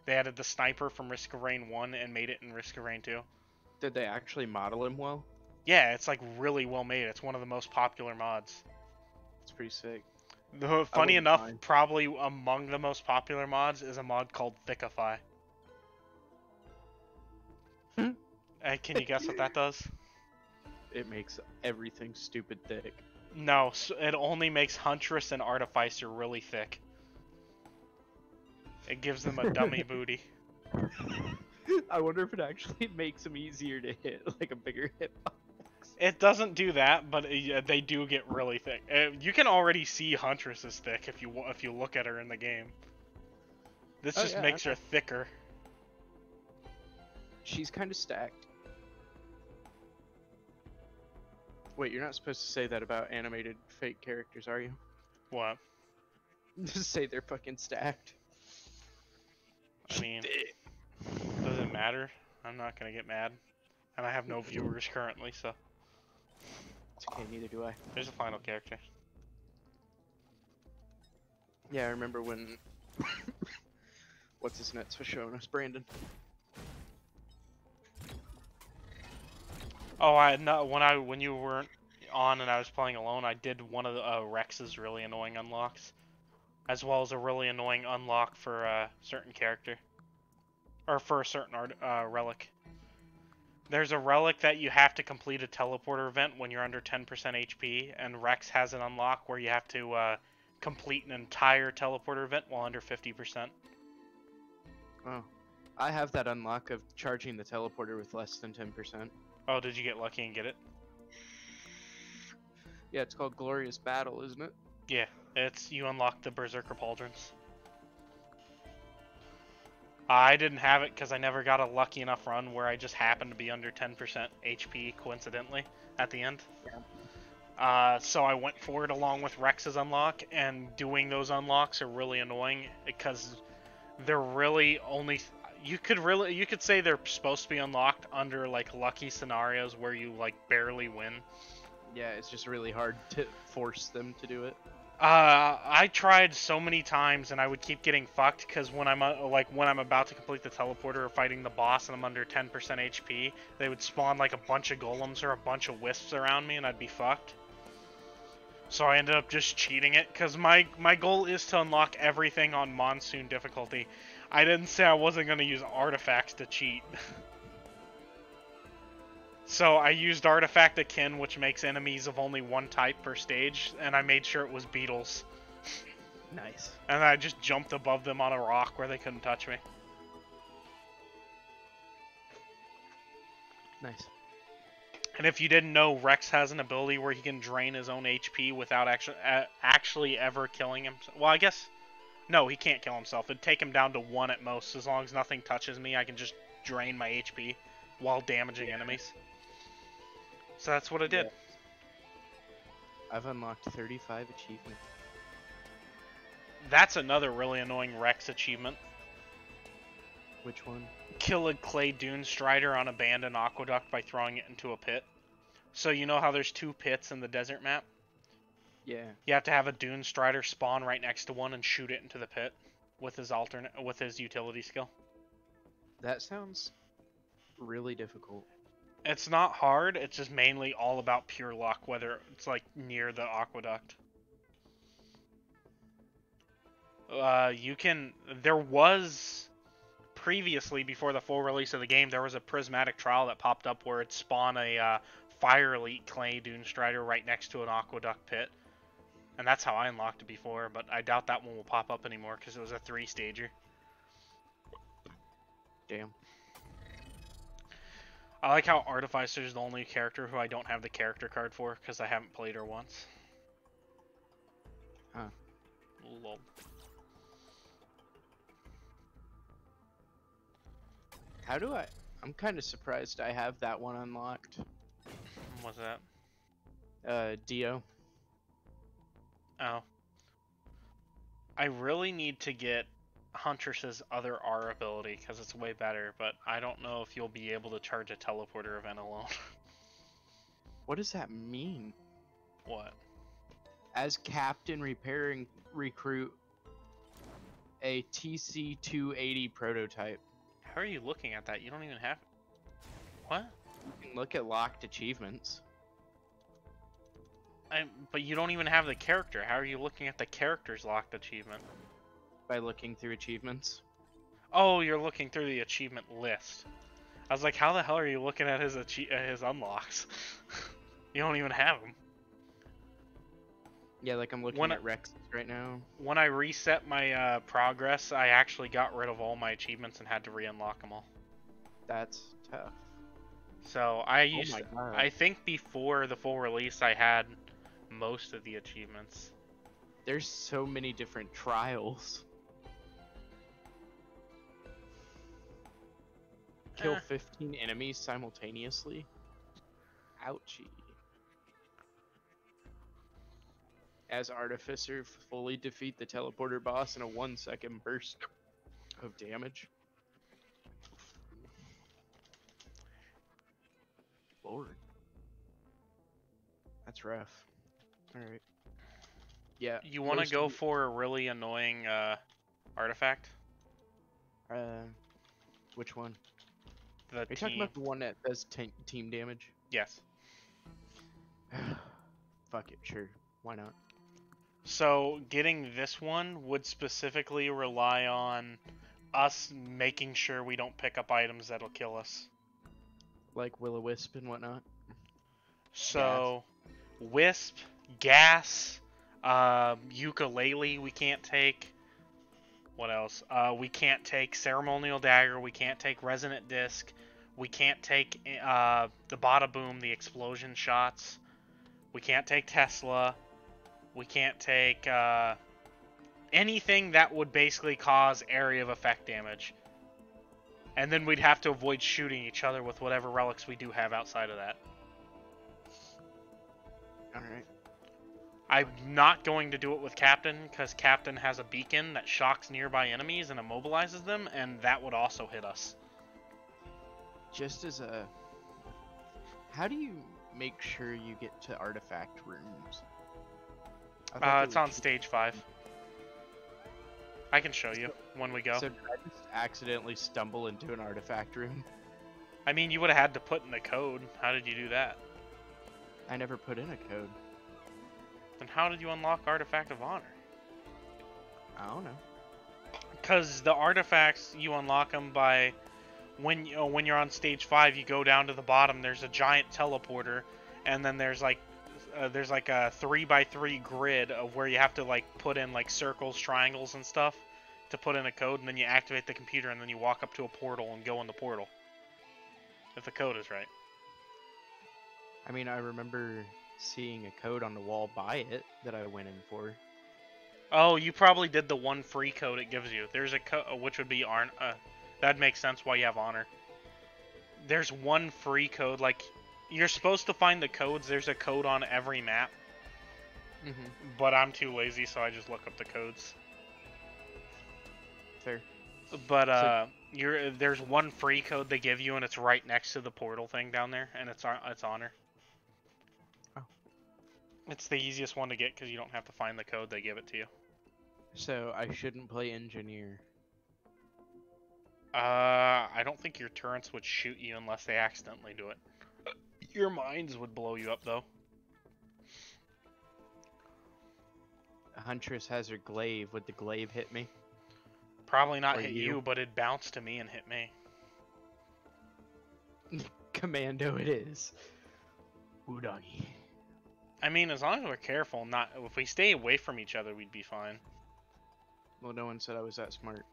They added the sniper from Risk of Rain 1 and made it in Risk of Rain 2. Did they actually model him well? Yeah, it's like really well made. It's one of the most popular mods. It's pretty sick. Funny enough, probably among the most popular mods is a mod called Thickify. Can you guess what that does? It makes everything stupid thick. No, it only makes Huntress and Artificer really thick. It gives them a dummy booty. I wonder if it actually makes them easier to hit, like a bigger hitbox. It doesn't do that, but they do get really thick. You can already see Huntress is thick if you look at her in the game. This just makes her thicker. She's kind of stacked. Wait, you're not supposed to say that about animated fake characters, are you? What? Just say they're fucking stacked. I mean, does it matter? I'm not gonna get mad. And I have no viewers currently, so. It's okay, neither do I. There's a final character. Yeah, I remember when... What's his nuts was showing us, Brandon. Oh, when you weren't on and I was playing alone, I did one of the Rex's really annoying unlocks, as well as a really annoying unlock for a certain character, or for a certain relic. There's a relic that you have to complete a teleporter event when you're under 10% HP, and Rex has an unlock where you have to complete an entire teleporter event while under 50%. Oh, I have that unlock of charging the teleporter with less than 10%. Oh, did you get lucky and get it? Yeah, it's called Glorious Battle, isn't it? Yeah, you unlock the Berserker Pauldrons. I didn't have it because I never got a lucky enough run where I just happened to be under 10% HP coincidentally at the end. Yeah. So I went for it along with Rex's unlock, and doing those unlocks are really annoying because they're really only... You could say they're supposed to be unlocked under like lucky scenarios where you like barely win. Yeah, it's just really hard to force them to do it. I tried so many times and I would keep getting fucked because when I'm about to complete the teleporter or fighting the boss and I'm under 10% HP, they would spawn like a bunch of golems or a bunch of wisps around me and I'd be fucked. So I ended up just cheating it because my goal is to unlock everything on Monsoon difficulty. I didn't say I wasn't going to use artifacts to cheat. So I used Artifact Akin, which makes enemies of only one type per stage, and I made sure it was beetles. Nice. And I just jumped above them on a rock where they couldn't touch me. Nice. And if you didn't know, Rex has an ability where he can drain his own HP without actually ever killing him. Well, I guess... No, he can't kill himself. It'd take him down to 1 at most. As long as nothing touches me, I can just drain my HP while damaging enemies. So that's what I did. Yeah. I've unlocked 35 achievements. That's another really annoying Rex achievement. Which one? Kill a clay dune strider on abandoned aqueduct by throwing it into a pit. So you know how there's 2 pits in the desert map? Yeah. You have to have a dune strider spawn right next to one and shoot it into the pit with his utility skill. That sounds really difficult. It's not hard. It's just mainly all about pure luck, whether it's like near the aqueduct. You can. There was previously, before the full release of the game, there was a prismatic trial that popped up where it spawned a fire elite clay dune strider right next to an aqueduct pit, and that's how I unlocked it before. But I doubt that one will pop up anymore because it was a 3-stager. Damn. I like how Artificer is the only character who I don't have the character card for because I haven't played her once. Huh. Lol. How do I? I'm kind of surprised I have that one unlocked. What's that? Dio. Oh. I really need to get Huntress's other R ability because it's way better, but I don't know if you'll be able to charge a teleporter event alone. What does that mean? What? As captain, repairing recruit a TC-280 prototype. How are you looking at that? You don't even have... What? You can look at locked achievements. But you don't even have the character. How are you looking at the character's locked achievement? By looking through achievements. Oh, you're looking through the achievement list. I was like, how the hell are you looking at his unlocks? You don't even have them. Yeah, like I'm looking at Rex right now. When I reset my progress, I actually got rid of all my achievements and had to re-unlock them all. That's tough. So I think before the full release, I had most of the achievements. There's so many different trials. Kill 15 enemies simultaneously? Ouchie. As Artificer, fully defeat the teleporter boss in a 1-second burst of damage. Lord. That's rough. Alright. Yeah. You want to go for a really annoying artifact? Which one? Are you talking about the one that does team damage? Yes. Fuck it, sure. Why not? So, getting this one would specifically rely on us making sure we don't pick up items that'll kill us. Like Will-O-Wisp and whatnot? So, Wisp, Gas, Ukulele we can't take. What else? We can't take Ceremonial Dagger, we can't take Resonant Disc, we can't take the Bada Boom, the explosion shots, we can't take Tesla, we can't take anything that would basically cause area of effect damage. And then we'd have to avoid shooting each other with whatever relics we do have outside of that. Alright. I'm not going to do it with Captain, because Captain has a beacon that shocks nearby enemies and immobilizes them, and that would also hit us. Just as a... How do you make sure you get to artifact rooms? It's on stage 5. I can show you when we go. So did I just accidentally stumble into an artifact room? I mean, you would have had to put in the code. How did you do that? I never put in a code. Then how did you unlock Artifact of Honor? I don't know. Because the artifacts, you unlock them by... When you're on stage 5, you go down to the bottom, there's a giant teleporter, and then there's like a 3x3 grid of where you have to like put in like circles, triangles, and stuff to put in a code, and then you activate the computer, and then you walk up to a portal and go in the portal. If the code is right. I mean, I remember seeing a code on the wall by it that I went in for. Oh, you probably did the one free code it gives you. There's a code, which would be that'd make sense why you have honor. There's one free code, like, you're supposed to find the codes. There's a code on every map. But I'm too lazy, so I just look up the codes. Fair. But there's one free code they give you, and it's right next to the portal thing down there, and it's honor. Oh. It's the easiest one to get because you don't have to find the code; they give it to you. So I shouldn't play engineer. I don't think your turrets would shoot you unless they accidentally do it. Your mines would blow you up, though. A Huntress has her glaive. Would the glaive hit me? Probably not Or hit you. you, but it bounced to me and hit me. Commando it is. Udagi. I mean, as long as we're careful, if we stay away from each other, we'd be fine. Well, no one said I was that smart.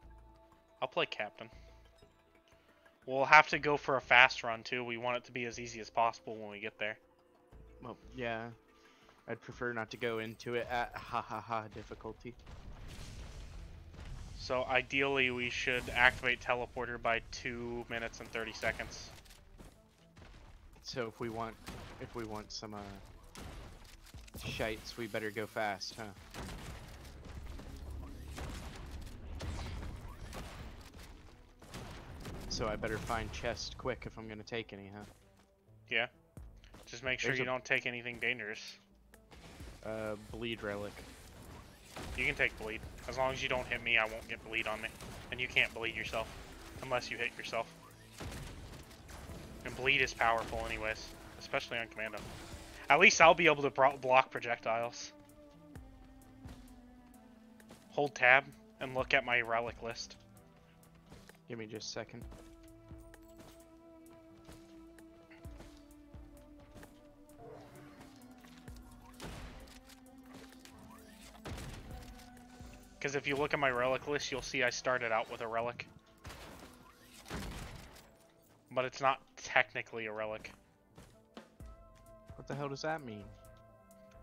I'll play captain. We'll have to go for a fast run, too. We want it to be as easy as possible when we get there. Well, yeah. I'd prefer not to go into it at ha difficulty. So ideally, we should activate teleporter by 2 minutes and 30 seconds. So if we want some shites, we better go fast, huh? So I better find chests quick if I'm gonna take any, huh? Yeah. Just make sure There's you a- don't take anything dangerous. Bleed relic. You can take bleed. As long as you don't hit me, I won't get bleed on me. And you can't bleed yourself. Unless you hit yourself. And bleed is powerful anyways. Especially on commando. At least I'll be able to block projectiles. Hold tab and look at my relic list. Give me just a second. Because if you look at my relic list, you'll see I started out with a relic. But it's not technically a relic. What the hell does that mean?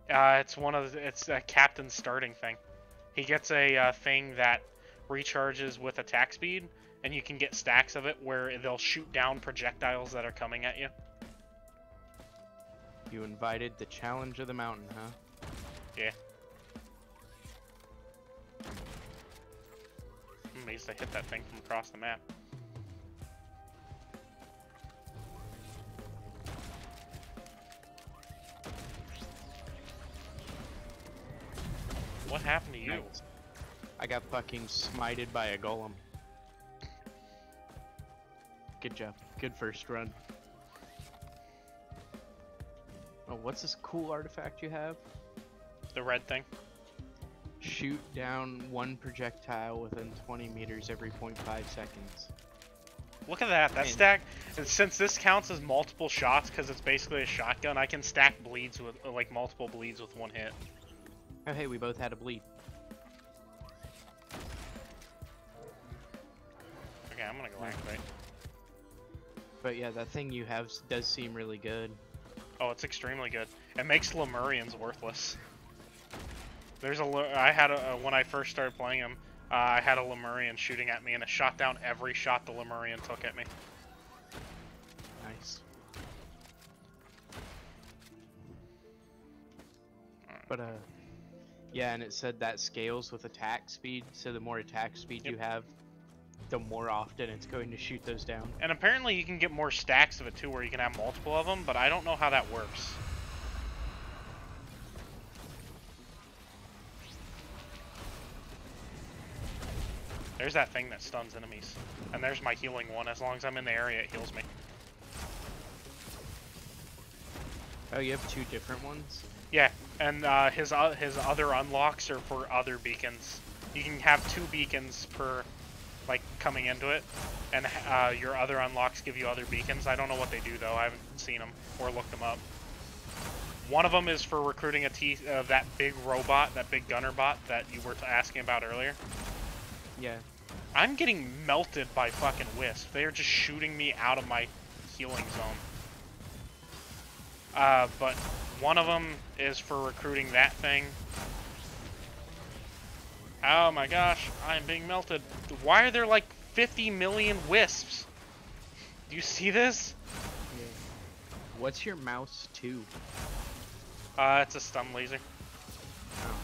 It's a captain's starting thing. He gets a thing that recharges with attack speed, and you can get stacks of it where they'll shoot down projectiles that are coming at you. You invited the challenge of the mountain, huh? Yeah. I'm amazed I hit that thing from across the map. What happened to you? Nice. I got fucking smited by a golem. Good job. Good first run. Oh, what's this cool artifact you have? The red thing? Shoot down one projectile within 20 meters every 0.5 seconds. Look at that. That stack. And since this counts as multiple shots because it's basically a shotgun, I can stack bleeds with like multiple bleeds with one hit. Oh, hey, we both had a bleed. Okay, I'm gonna go activate. But yeah, that thing you have does seem really good. Oh, it's extremely good. It makes Lemurians worthless. When I first started playing him, I had a Lemurian shooting at me, and it shot down every shot the Lemurian took at me. Nice. But yeah, and it said that scales with attack speed, so the more attack speed you have, the more often it's going to shoot those down. And apparently you can get more stacks of it too, where you can have multiple of them, but I don't know how that works. There's that thing that stuns enemies. And there's my healing one. As long as I'm in the area, it heals me. Oh, you have two different ones? Yeah, and his other unlocks are for other beacons. You can have 2 beacons per, like, coming into it. And your other unlocks give you other beacons. I don't know what they do, though. I haven't seen them or looked them up. One of them is for recruiting that big robot, that big gunner bot that you were asking about earlier. Yeah. I'm getting melted by fucking Wisp. They are just shooting me out of my healing zone. But one of them is for recruiting that thing. Oh my gosh, I'm being melted. Why are there like 50 million Wisps? Do you see this? Yeah. What's your mouse to? It's a stun laser. Oh.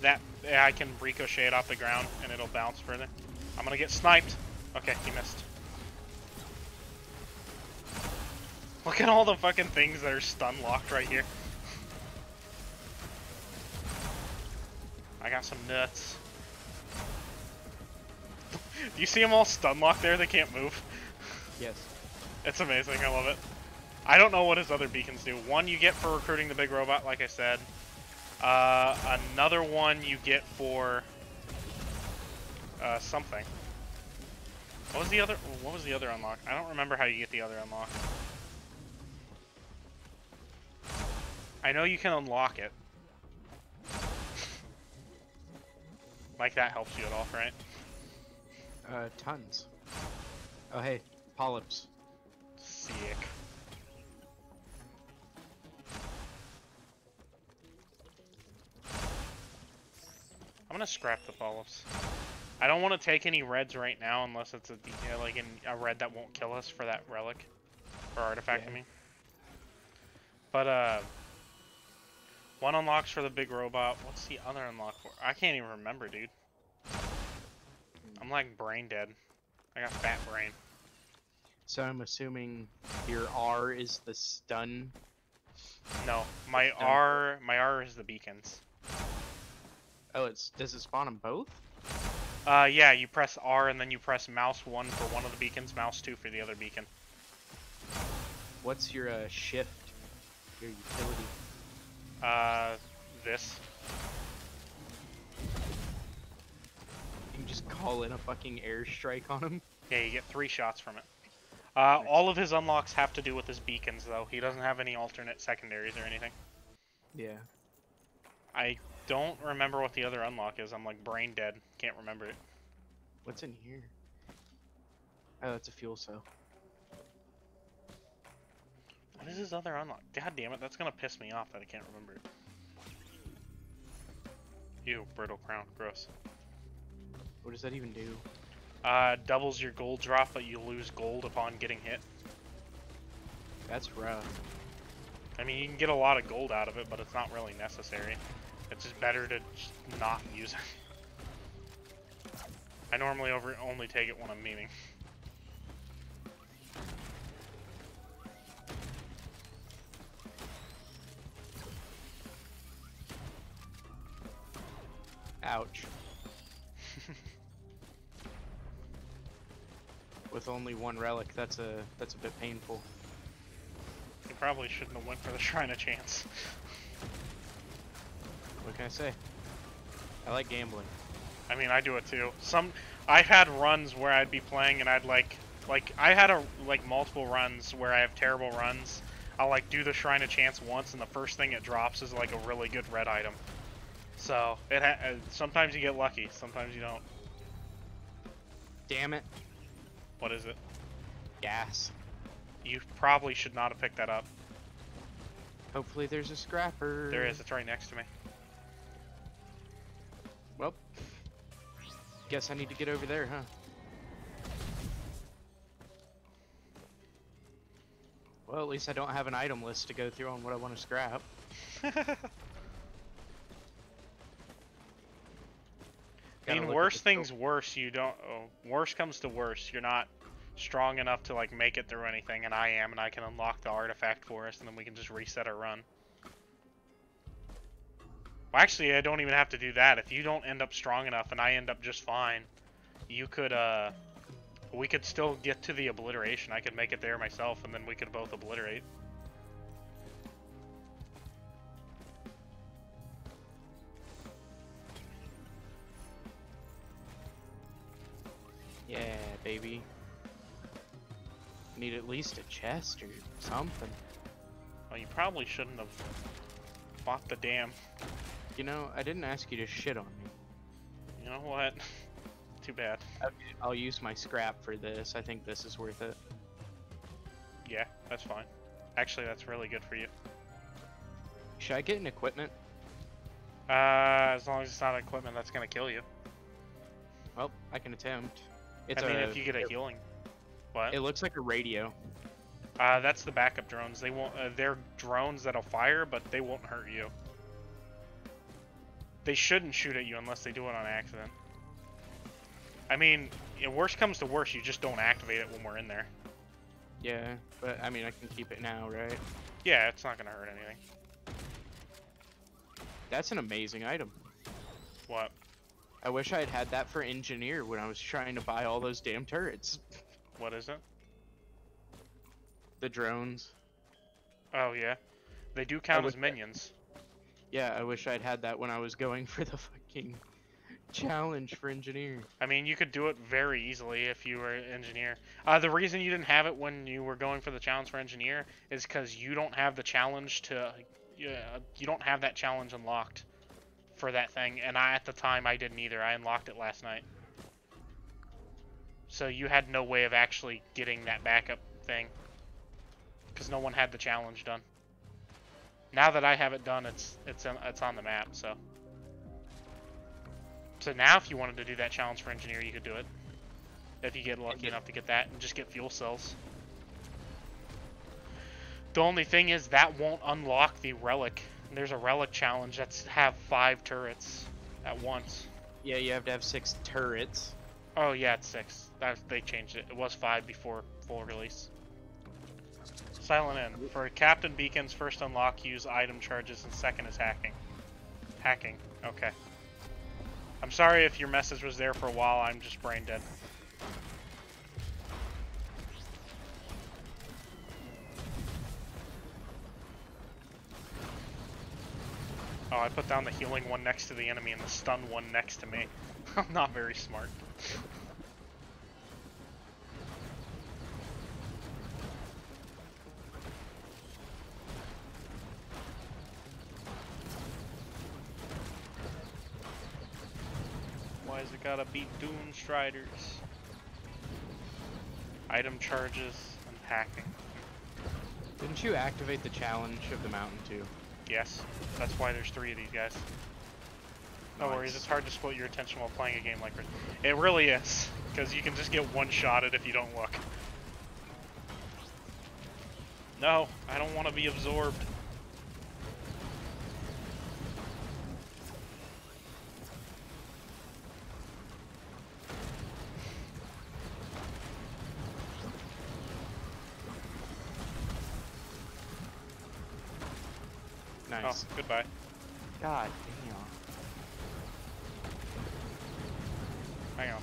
Yeah, I can ricochet it off the ground and it'll bounce further. I'm gonna get sniped. Okay, he missed. Look at all the fucking things that are stun locked right here. I got some nuts. Do you see them all stun locked there? They can't move. Yes. It's amazing. I love it. I don't know what his other beacons do. One you get for recruiting the big robot, like I said. Another one you get for something. What was the other unlock? I don't remember how you get the other unlock. I know you can unlock it. Like that helps you at all, right? Tons. Oh hey, polyps. Sick. I'm gonna scrap the polyps. I don't want to take any reds right now unless it's a red that won't kill us for that relic or artifact. Yeah. I mean, but one unlocks for the big robot. What's the other unlock for? I can't even remember, dude. I'm like brain dead. I got fat brain. So I'm assuming your R is the stun. No, my R is the beacons. Oh, does it spawn them both? Yeah, you press R and then you press mouse 1 for one of the beacons, mouse 2 for the other beacon. What's your shift? Your utility? This. You can just call in a fucking airstrike on him? Yeah, you get 3 shots from it. All of his unlocks have to do with his beacons, though. He doesn't have any alternate secondaries or anything. Yeah. I don't remember what the other unlock is. I'm like brain dead. Can't remember it. What's in here? Oh, that's a fuel cell. What is his other unlock? God damn it, that's gonna piss me off that I can't remember it. Ew, brittle crown. Gross. What does that even do? Doubles your gold drop, but you lose gold upon getting hit. That's rough. I mean, you can get a lot of gold out of it, but it's not really necessary. It's just better to just not use it. I normally only take it when I'm memeing. Ouch. With only one relic, that's a bit painful. You probably shouldn't have went for the Shrine of Chance. What can I say? I like gambling. I mean, I do it too. I've had runs where I'd be playing and I'd like I had multiple runs where I have terrible runs. I'll like do the Shrine of Chance once and the first thing it drops is like a really good red item. So sometimes you get lucky, sometimes you don't. Damn it. What is it? Gas. You probably should not have picked that up. Hopefully there's a scrapper. There is, it's right next to me. Well, guess I need to get over there, huh? Well, at least I don't have an item list to go through on what I want to scrap. I mean, worst things worse, you don't... Oh, worst comes to worst, you're not strong enough to, like, make it through anything, and I am, and I can unlock the artifact for us, and then we can just reset our run. Well, actually, I don't even have to do that. If you don't end up strong enough, and I end up just fine, you could, we could still get to the obliteration. I could make it there myself, and then we could both obliterate. Yeah, baby. Need at least a chest or something. Well, you probably shouldn't have bought the damn. You know, I didn't ask you to shit on me. You know what? Too bad. Okay, I'll use my scrap for this. I think this is worth it. Yeah, that's fine. Actually, that's really good for you. Should I get an equipment? As long as it's not equipment that's gonna kill you. Well, I can attempt. I mean, if you get a healing. What? It looks like a radio. That's the backup drones. They won't. They're drones that'll fire, but they won't hurt you. They shouldn't shoot at you unless they do it on accident. I mean, worst comes to worst, you just don't activate it when we're in there. Yeah, but I mean, I can keep it now, right? Yeah, it's not gonna hurt anything. That's an amazing item. What? I wish I had had that for engineer when I was trying to buy all those damn turrets. What is it? The drones. Oh yeah, they do I count wish as minions. Yeah, I wish I'd had that when I was going for the fucking challenge for engineer. I mean, you could do it very easily if you were an engineer. The reason you didn't have it when you were going for the challenge for engineer is because you don't have the challenge to, you don't have that challenge unlocked for that thing. And at the time, I didn't either. I unlocked it last night. So you had no way of actually getting that backup thing because no one had the challenge done. Now that I have it done, it's on the map. So now, if you wanted to do that challenge for engineer, you could do it. If you get lucky enough to get that, and just get fuel cells. The only thing is that won't unlock the relic. There's a relic challenge that's have 5 turrets at once. Yeah, you have to have 6 turrets. Oh yeah, it's 6. They changed it. It was 5 before full release. Silent N. For Captain Beacon's first unlock, use item charges, and second is hacking. Hacking. Okay. I'm sorry if your message was there for a while. I'm just brain dead. Oh, I put down the healing one next to the enemy and the stun one next to me. I'm not very smart. Why's it gotta be Dune Striders? Item charges and hacking. Didn't you activate the challenge of the mountain too? Yes, that's why there's 3 of these guys. No worries, it's hard to split your attention while playing a game like this. It really is, because you can just get one-shotted if you don't look. No, I don't want to be absorbed. Nice. Oh, goodbye. God damn. Hang on.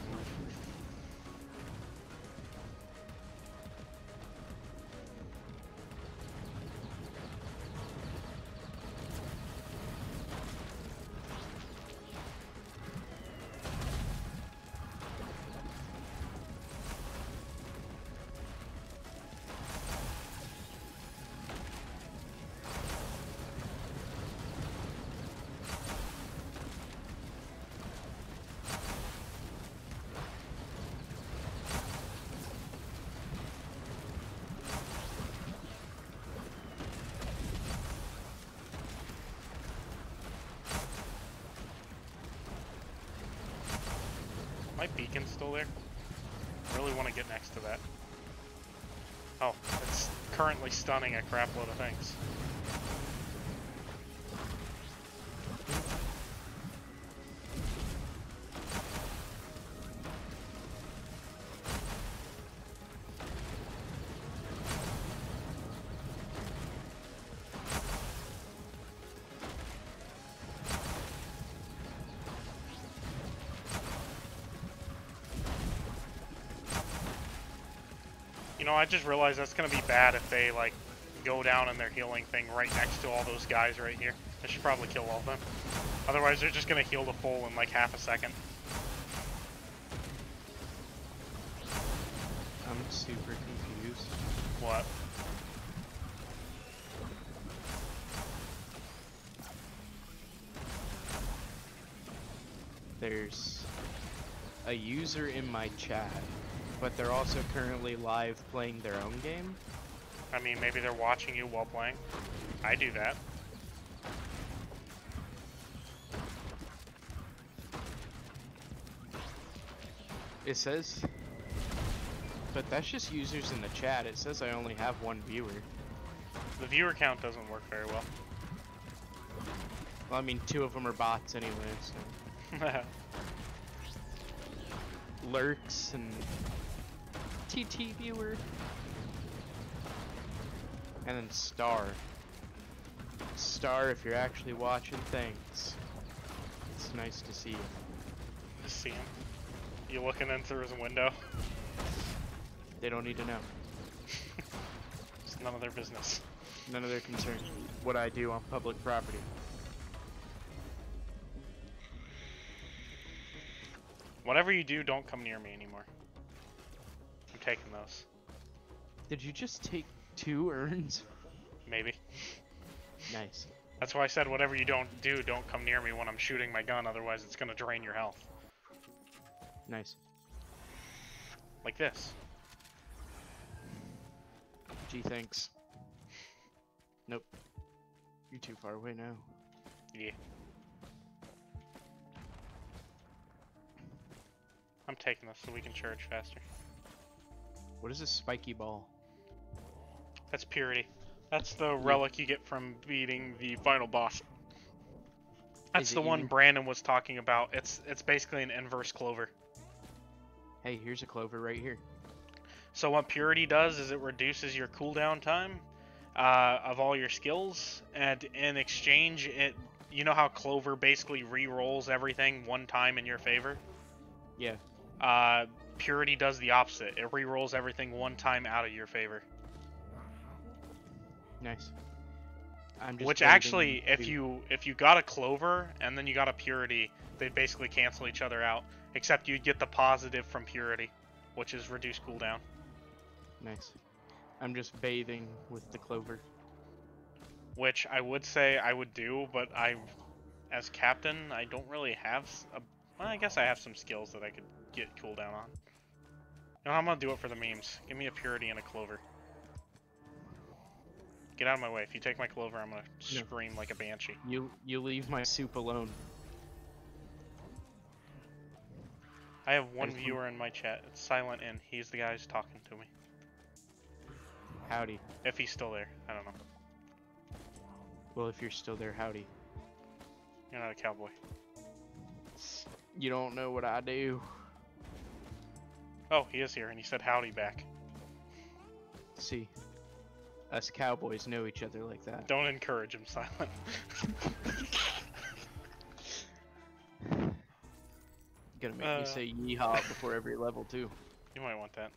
My beacon's still there. I really want to get next to that. Oh, it's currently stunning a crap load of things. You know, I just realized that's gonna be bad if they, like, go down in their healing thing right next to all those guys right here. I should probably kill all of them. Otherwise, they're just gonna heal to full in, like, half a second. I'm super confused. What? There's a user in my chat, but they're also currently live playing their own game. I mean, maybe they're watching you while playing. I do that. It says, but that's just users in the chat. It says I only have 1 viewer. The viewer count doesn't work very well. Well, I mean, 2 of them are bots anyway, so. Lurks and TT viewer. And then Star. Star, if you're actually watching, thanks. It's nice to see you. Just see him. You looking in through his window? They don't need to know. It's none of their business. None of their concern. What I do on public property. Whatever you do, don't come near me anymore. I'm taking those. Did you just take 2 urns? Maybe. Nice. That's why I said whatever you don't do, don't come near me when I'm shooting my gun, otherwise it's gonna drain your health. Nice. Like this. Gee, thanks. Nope. You're too far away now. Yeah. I'm taking this so we can charge faster. What is this spiky ball? That's purity. That's the relic you get from beating the final boss. That's the one Brandon was talking about. It's basically an inverse clover. Hey, here's a clover right here. So what purity does is it reduces your cooldown time of all your skills, and in exchange, you know how clover basically re-rolls everything one time in your favor? Yeah. Purity does the opposite. It re-rolls everything one time out of your favor. Nice. I'm just Which actually, if you got a clover and then you got a purity, they basically cancel each other out. Except you'd get the positive from purity, which is reduced cooldown. Nice. I'm just bathing with the clover. Which I would say I would do, but as captain, I don't really have well, I guess I have some skills that I could get cooldown on. No, I'm gonna do it for the memes. Give me a purity and a clover. Get out of my way. If you take my clover, I'm gonna scream like a banshee. You leave my soup alone. I have one viewer in my chat. It's Silent In. He's the guy who's talking to me. Howdy. If he's still there. I don't know. Well, if you're still there, howdy. You're not a cowboy. You don't know what I do. Oh, he is here, and he said howdy back. See, us cowboys know each other like that. Don't encourage him, Silent. Gonna make me say yeehaw before every level, too. You might want that.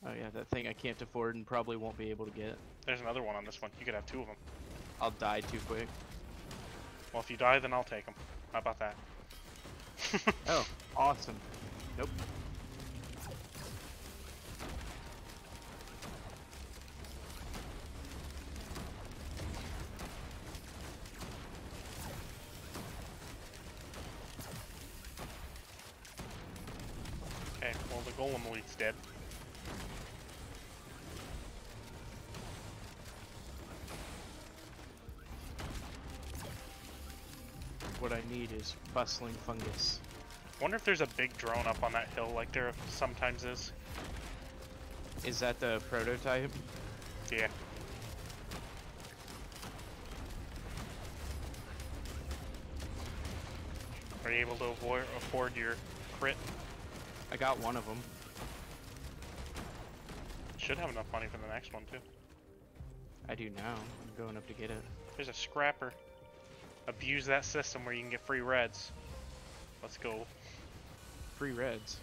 Oh yeah, that thing I can't afford and probably won't be able to get. There's another one on this one. You could have 2 of them. I'll die too quick. Well, if you die, then I'll take them. How about that? Oh, awesome. Nope. Okay, well, the golem elite's dead. What I need is bustling fungus. Wonder if there's a big drone up on that hill like there sometimes is. Is that the prototype? Yeah. Are you able to afford your crit? I got one of them. Should have enough money for the next one too. I do now. I'm going up to get it. There's a scrapper. Abuse that system where you can get free reds. Let's go. Free reds.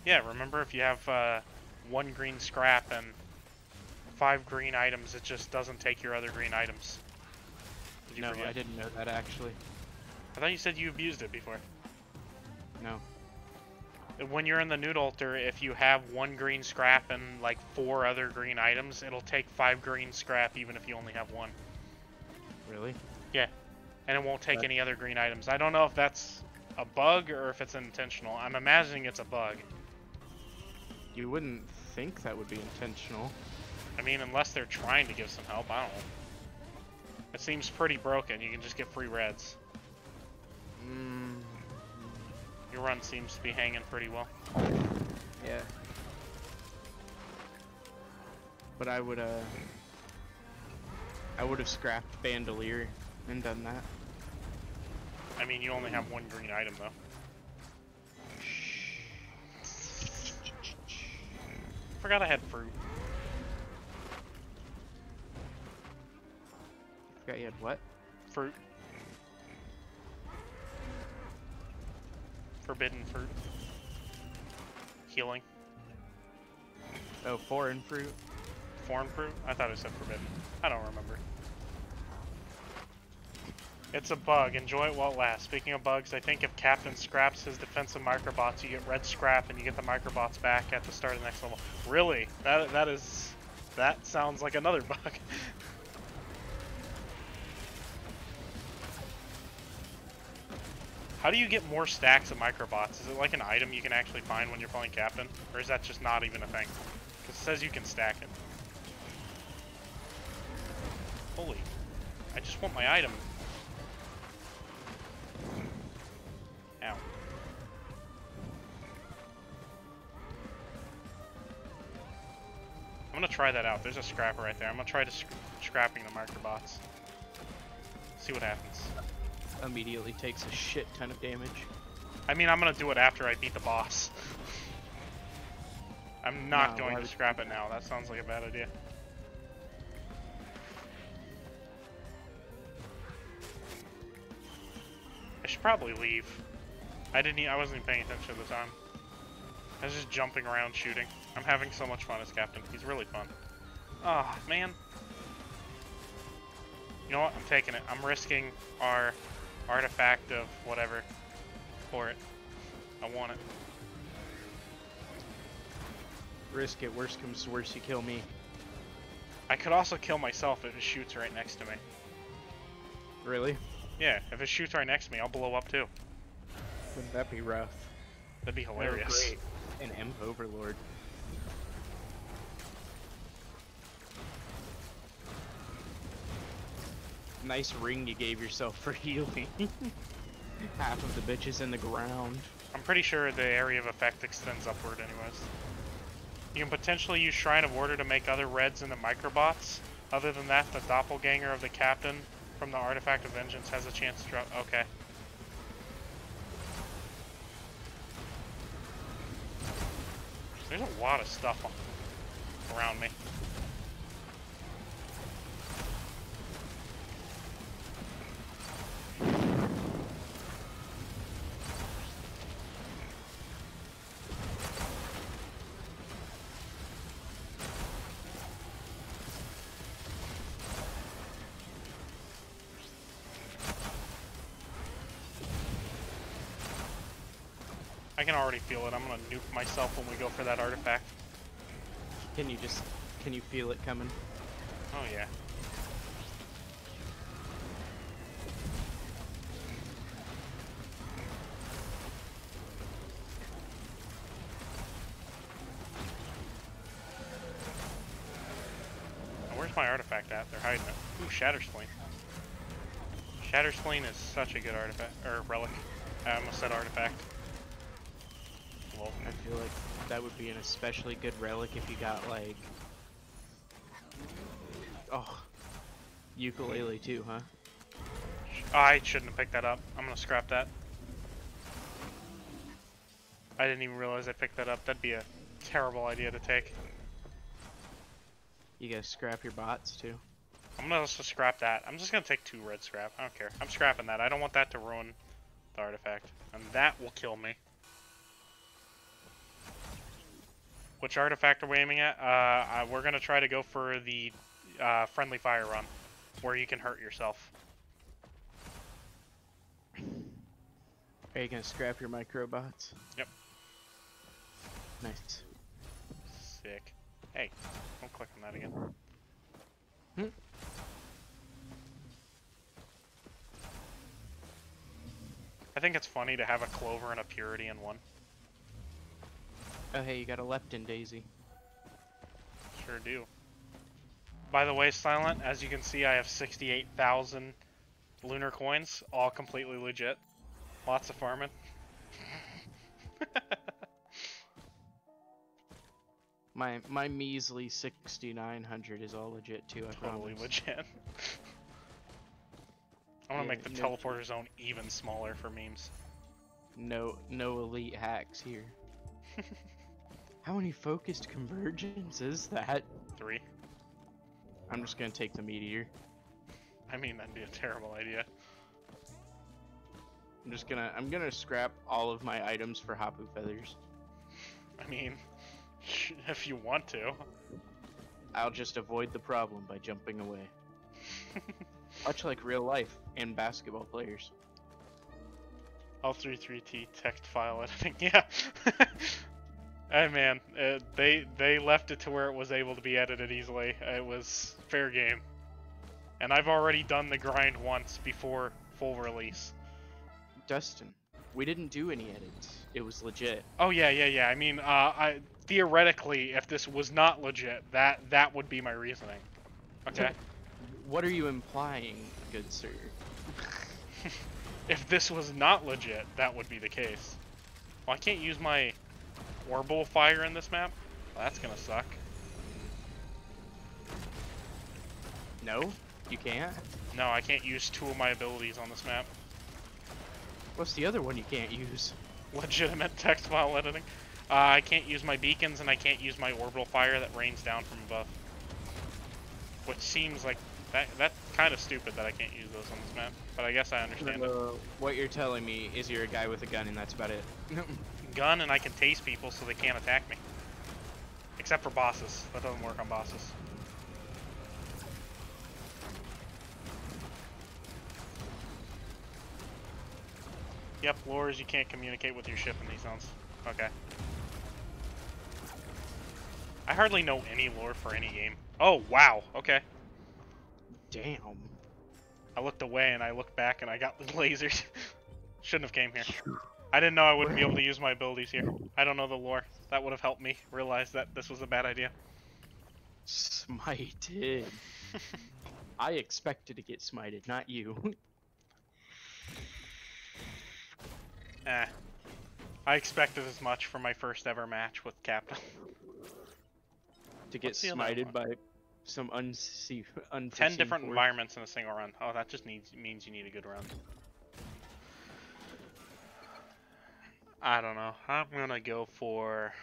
Yeah, remember if you have 1 green scrap and 5 green items, it just doesn't take your other green items. Did you forget? I didn't know that actually. I thought you said you abused it before. No. When you're in the Nude Altar, if you have 1 green scrap and like 4 other green items, it'll take 5 green scrap even if you only have 1. Really? Yeah. And it won't take any other green items. I don't know if that's a bug or if it's intentional. I'm imagining it's a bug. You wouldn't think that would be intentional. I mean, unless they're trying to give some help, I don't know. It seems pretty broken. You can just get free reds. Your run seems to be hanging pretty well. Yeah. But I would have scrapped Bandolier and done that. I mean, you only have 1 green item, though. Forgot I had fruit. Forgot you had what? Fruit. Forbidden fruit. Healing. Oh, foreign fruit? foreign proof? I thought it said forbidden. I don't remember. It's a bug. Enjoy it while it lasts. Speaking of bugs, I think if Captain scraps his defensive microbots, you get red scrap and you get the microbots back at the start of the next level. Really? That sounds like another bug. How do you get more stacks of microbots? Is it like an item you can actually find when you're playing Captain? Or is that just not even a thing? Because it says you can stack it. Holy. I just want my item. Ow. I'm gonna try that out. There's a scrapper right there. I'm gonna try scrapping the microbots. See what happens. Immediately takes a shit ton of damage. I mean, I'm gonna do it after I beat the boss. I'm not going to scrap it now. That sounds like a bad idea. I should probably leave. I wasn't even paying attention at the time. I was just jumping around shooting. I'm having so much fun as Captain. He's really fun. Ah, oh, man. You know what? I'm taking it. I'm risking our artifact of whatever for it. I want it. Risk it. Worst comes to worst, you kill me. I could also kill myself if it shoots right next to me. Really? Yeah, if it shoots right next to me, I'll blow up too. Wouldn't that be rough? That'd be hilarious. Great. An imp overlord. Nice ring you gave yourself for healing. Half of the bitches in the ground. I'm pretty sure the area of effect extends upward anyways. You can potentially use Shrine of Order to make other reds into microbots. Other than that, the doppelganger of the captain from the Artifact of Vengeance has a chance to drop. Okay. There's a lot of stuff around me. I can already feel it. I'm gonna nuke myself when we go for that artifact. Can you feel it coming? Oh yeah. Now, where's my artifact at? They're hiding it. Ooh, Shatter Spleen. Shatter Spleen is such a good artifact, or relic. I almost said artifact. I feel like that would be an especially good relic if you got like, oh, ukulele too, huh? I shouldn't have picked that up. I'm gonna scrap that. I didn't even realize I picked that up. That'd be a terrible idea to take. You gotta scrap your bots too. I'm gonna also scrap that. I'm just gonna take 2 red scrap. I don't care. I'm scrapping that. I don't want that to ruin the artifact. And that will kill me. Which artifact are we aiming at? We're gonna try to go for the friendly fire run, where you can hurt yourself. Are you gonna scrap your microbots? Yep. Nice. Sick. Hey, don't click on that again. I think it's funny to have a Clover and a Purity in one. Oh hey, you got a Leptin Daisy. Sure do. By the way, Silent, as you can see, I have 68,000 lunar coins, all completely legit. Lots of farming. My measly 6,900 is all legit too. I Totally promise. legit. I'm gonna make the teleporter zone even smaller for memes. No elite hacks here. How many focused convergence is that? 3. I'm just gonna take the meteor. I mean, that'd be a terrible idea. I'm gonna scrap all of my items for Hapu feathers. I mean, if you want to. I'll just avoid the problem by jumping away. Much like real life and basketball players. L33T text file editing. Yeah. Hey man, they left it to where it was able to be edited easily. It was fair game. And I've already done the grind once before full release. Dustin, we didn't do any edits. It was legit. Oh yeah. I mean, theoretically, if this was not legit, that would be my reasoning. Okay. What are you implying, good sir? If this was not legit, that would be the case. Well, I can't use my orbital fire in this map. Well, that's gonna suck. No, you can't. No, I can't use 2 of my abilities on this map. What's the other one you can't use? Legitimate text file editing. I can't use my beacons and I can't use my orbital fire that rains down from above. Which seems like that's kind of stupid that I can't use those on this map. But I guess I understand it. What you're telling me is you're a guy with a gun and that's about it. Gun and I can tase people so they can't attack me. Except for bosses. That doesn't work on bosses. Yep, lures, you can't communicate with your ship in these zones. Okay. I hardly know any lore for any game. Oh, wow. Okay. Damn. I looked away and I looked back and I got the lasers. Shouldn't have came here. I didn't know I wouldn't be able to use my abilities here. I don't know the lore. That would have helped me realize that this was a bad idea. Smited. I expected to get smited, not you. I expected as much for my first ever match with Captain. To get smited by some unforeseen 10 different force. environments in a single run. Oh, that just means you need a good run. I don't know. I'm gonna go for...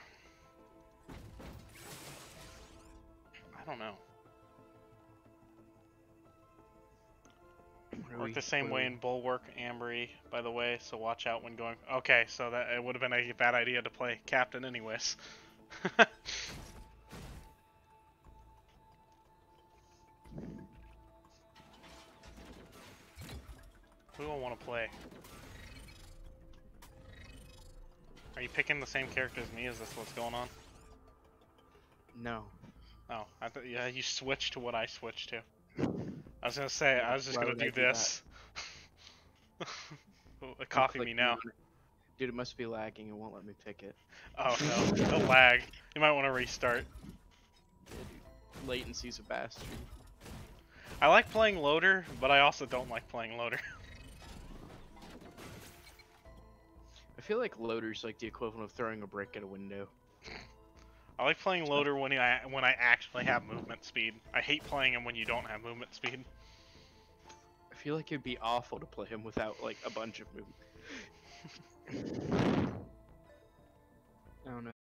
I don't know. Work the same way in Bulwark, Ambry, by the way, so watch out when going... Okay, so that it would have been a bad idea to play Captain anyways. Who do I want to play? Are you picking the same character as me? Is this what's going on? No. Oh, I thought yeah, you switched to what I switched to. I was gonna say I was just gonna do this. Copy me now. Dude, it must be lagging. It won't let me pick it. Oh no, the lag. You might want to restart. Yeah, dude. Latency's a bastard. I like playing loader, but I also don't like playing loader. I feel like loader's like the equivalent of throwing a brick at a window. I like playing loader when I actually have movement speed. I hate playing him when you don't have movement speed. I feel like it'd be awful to play him without like a bunch of movement. I don't know.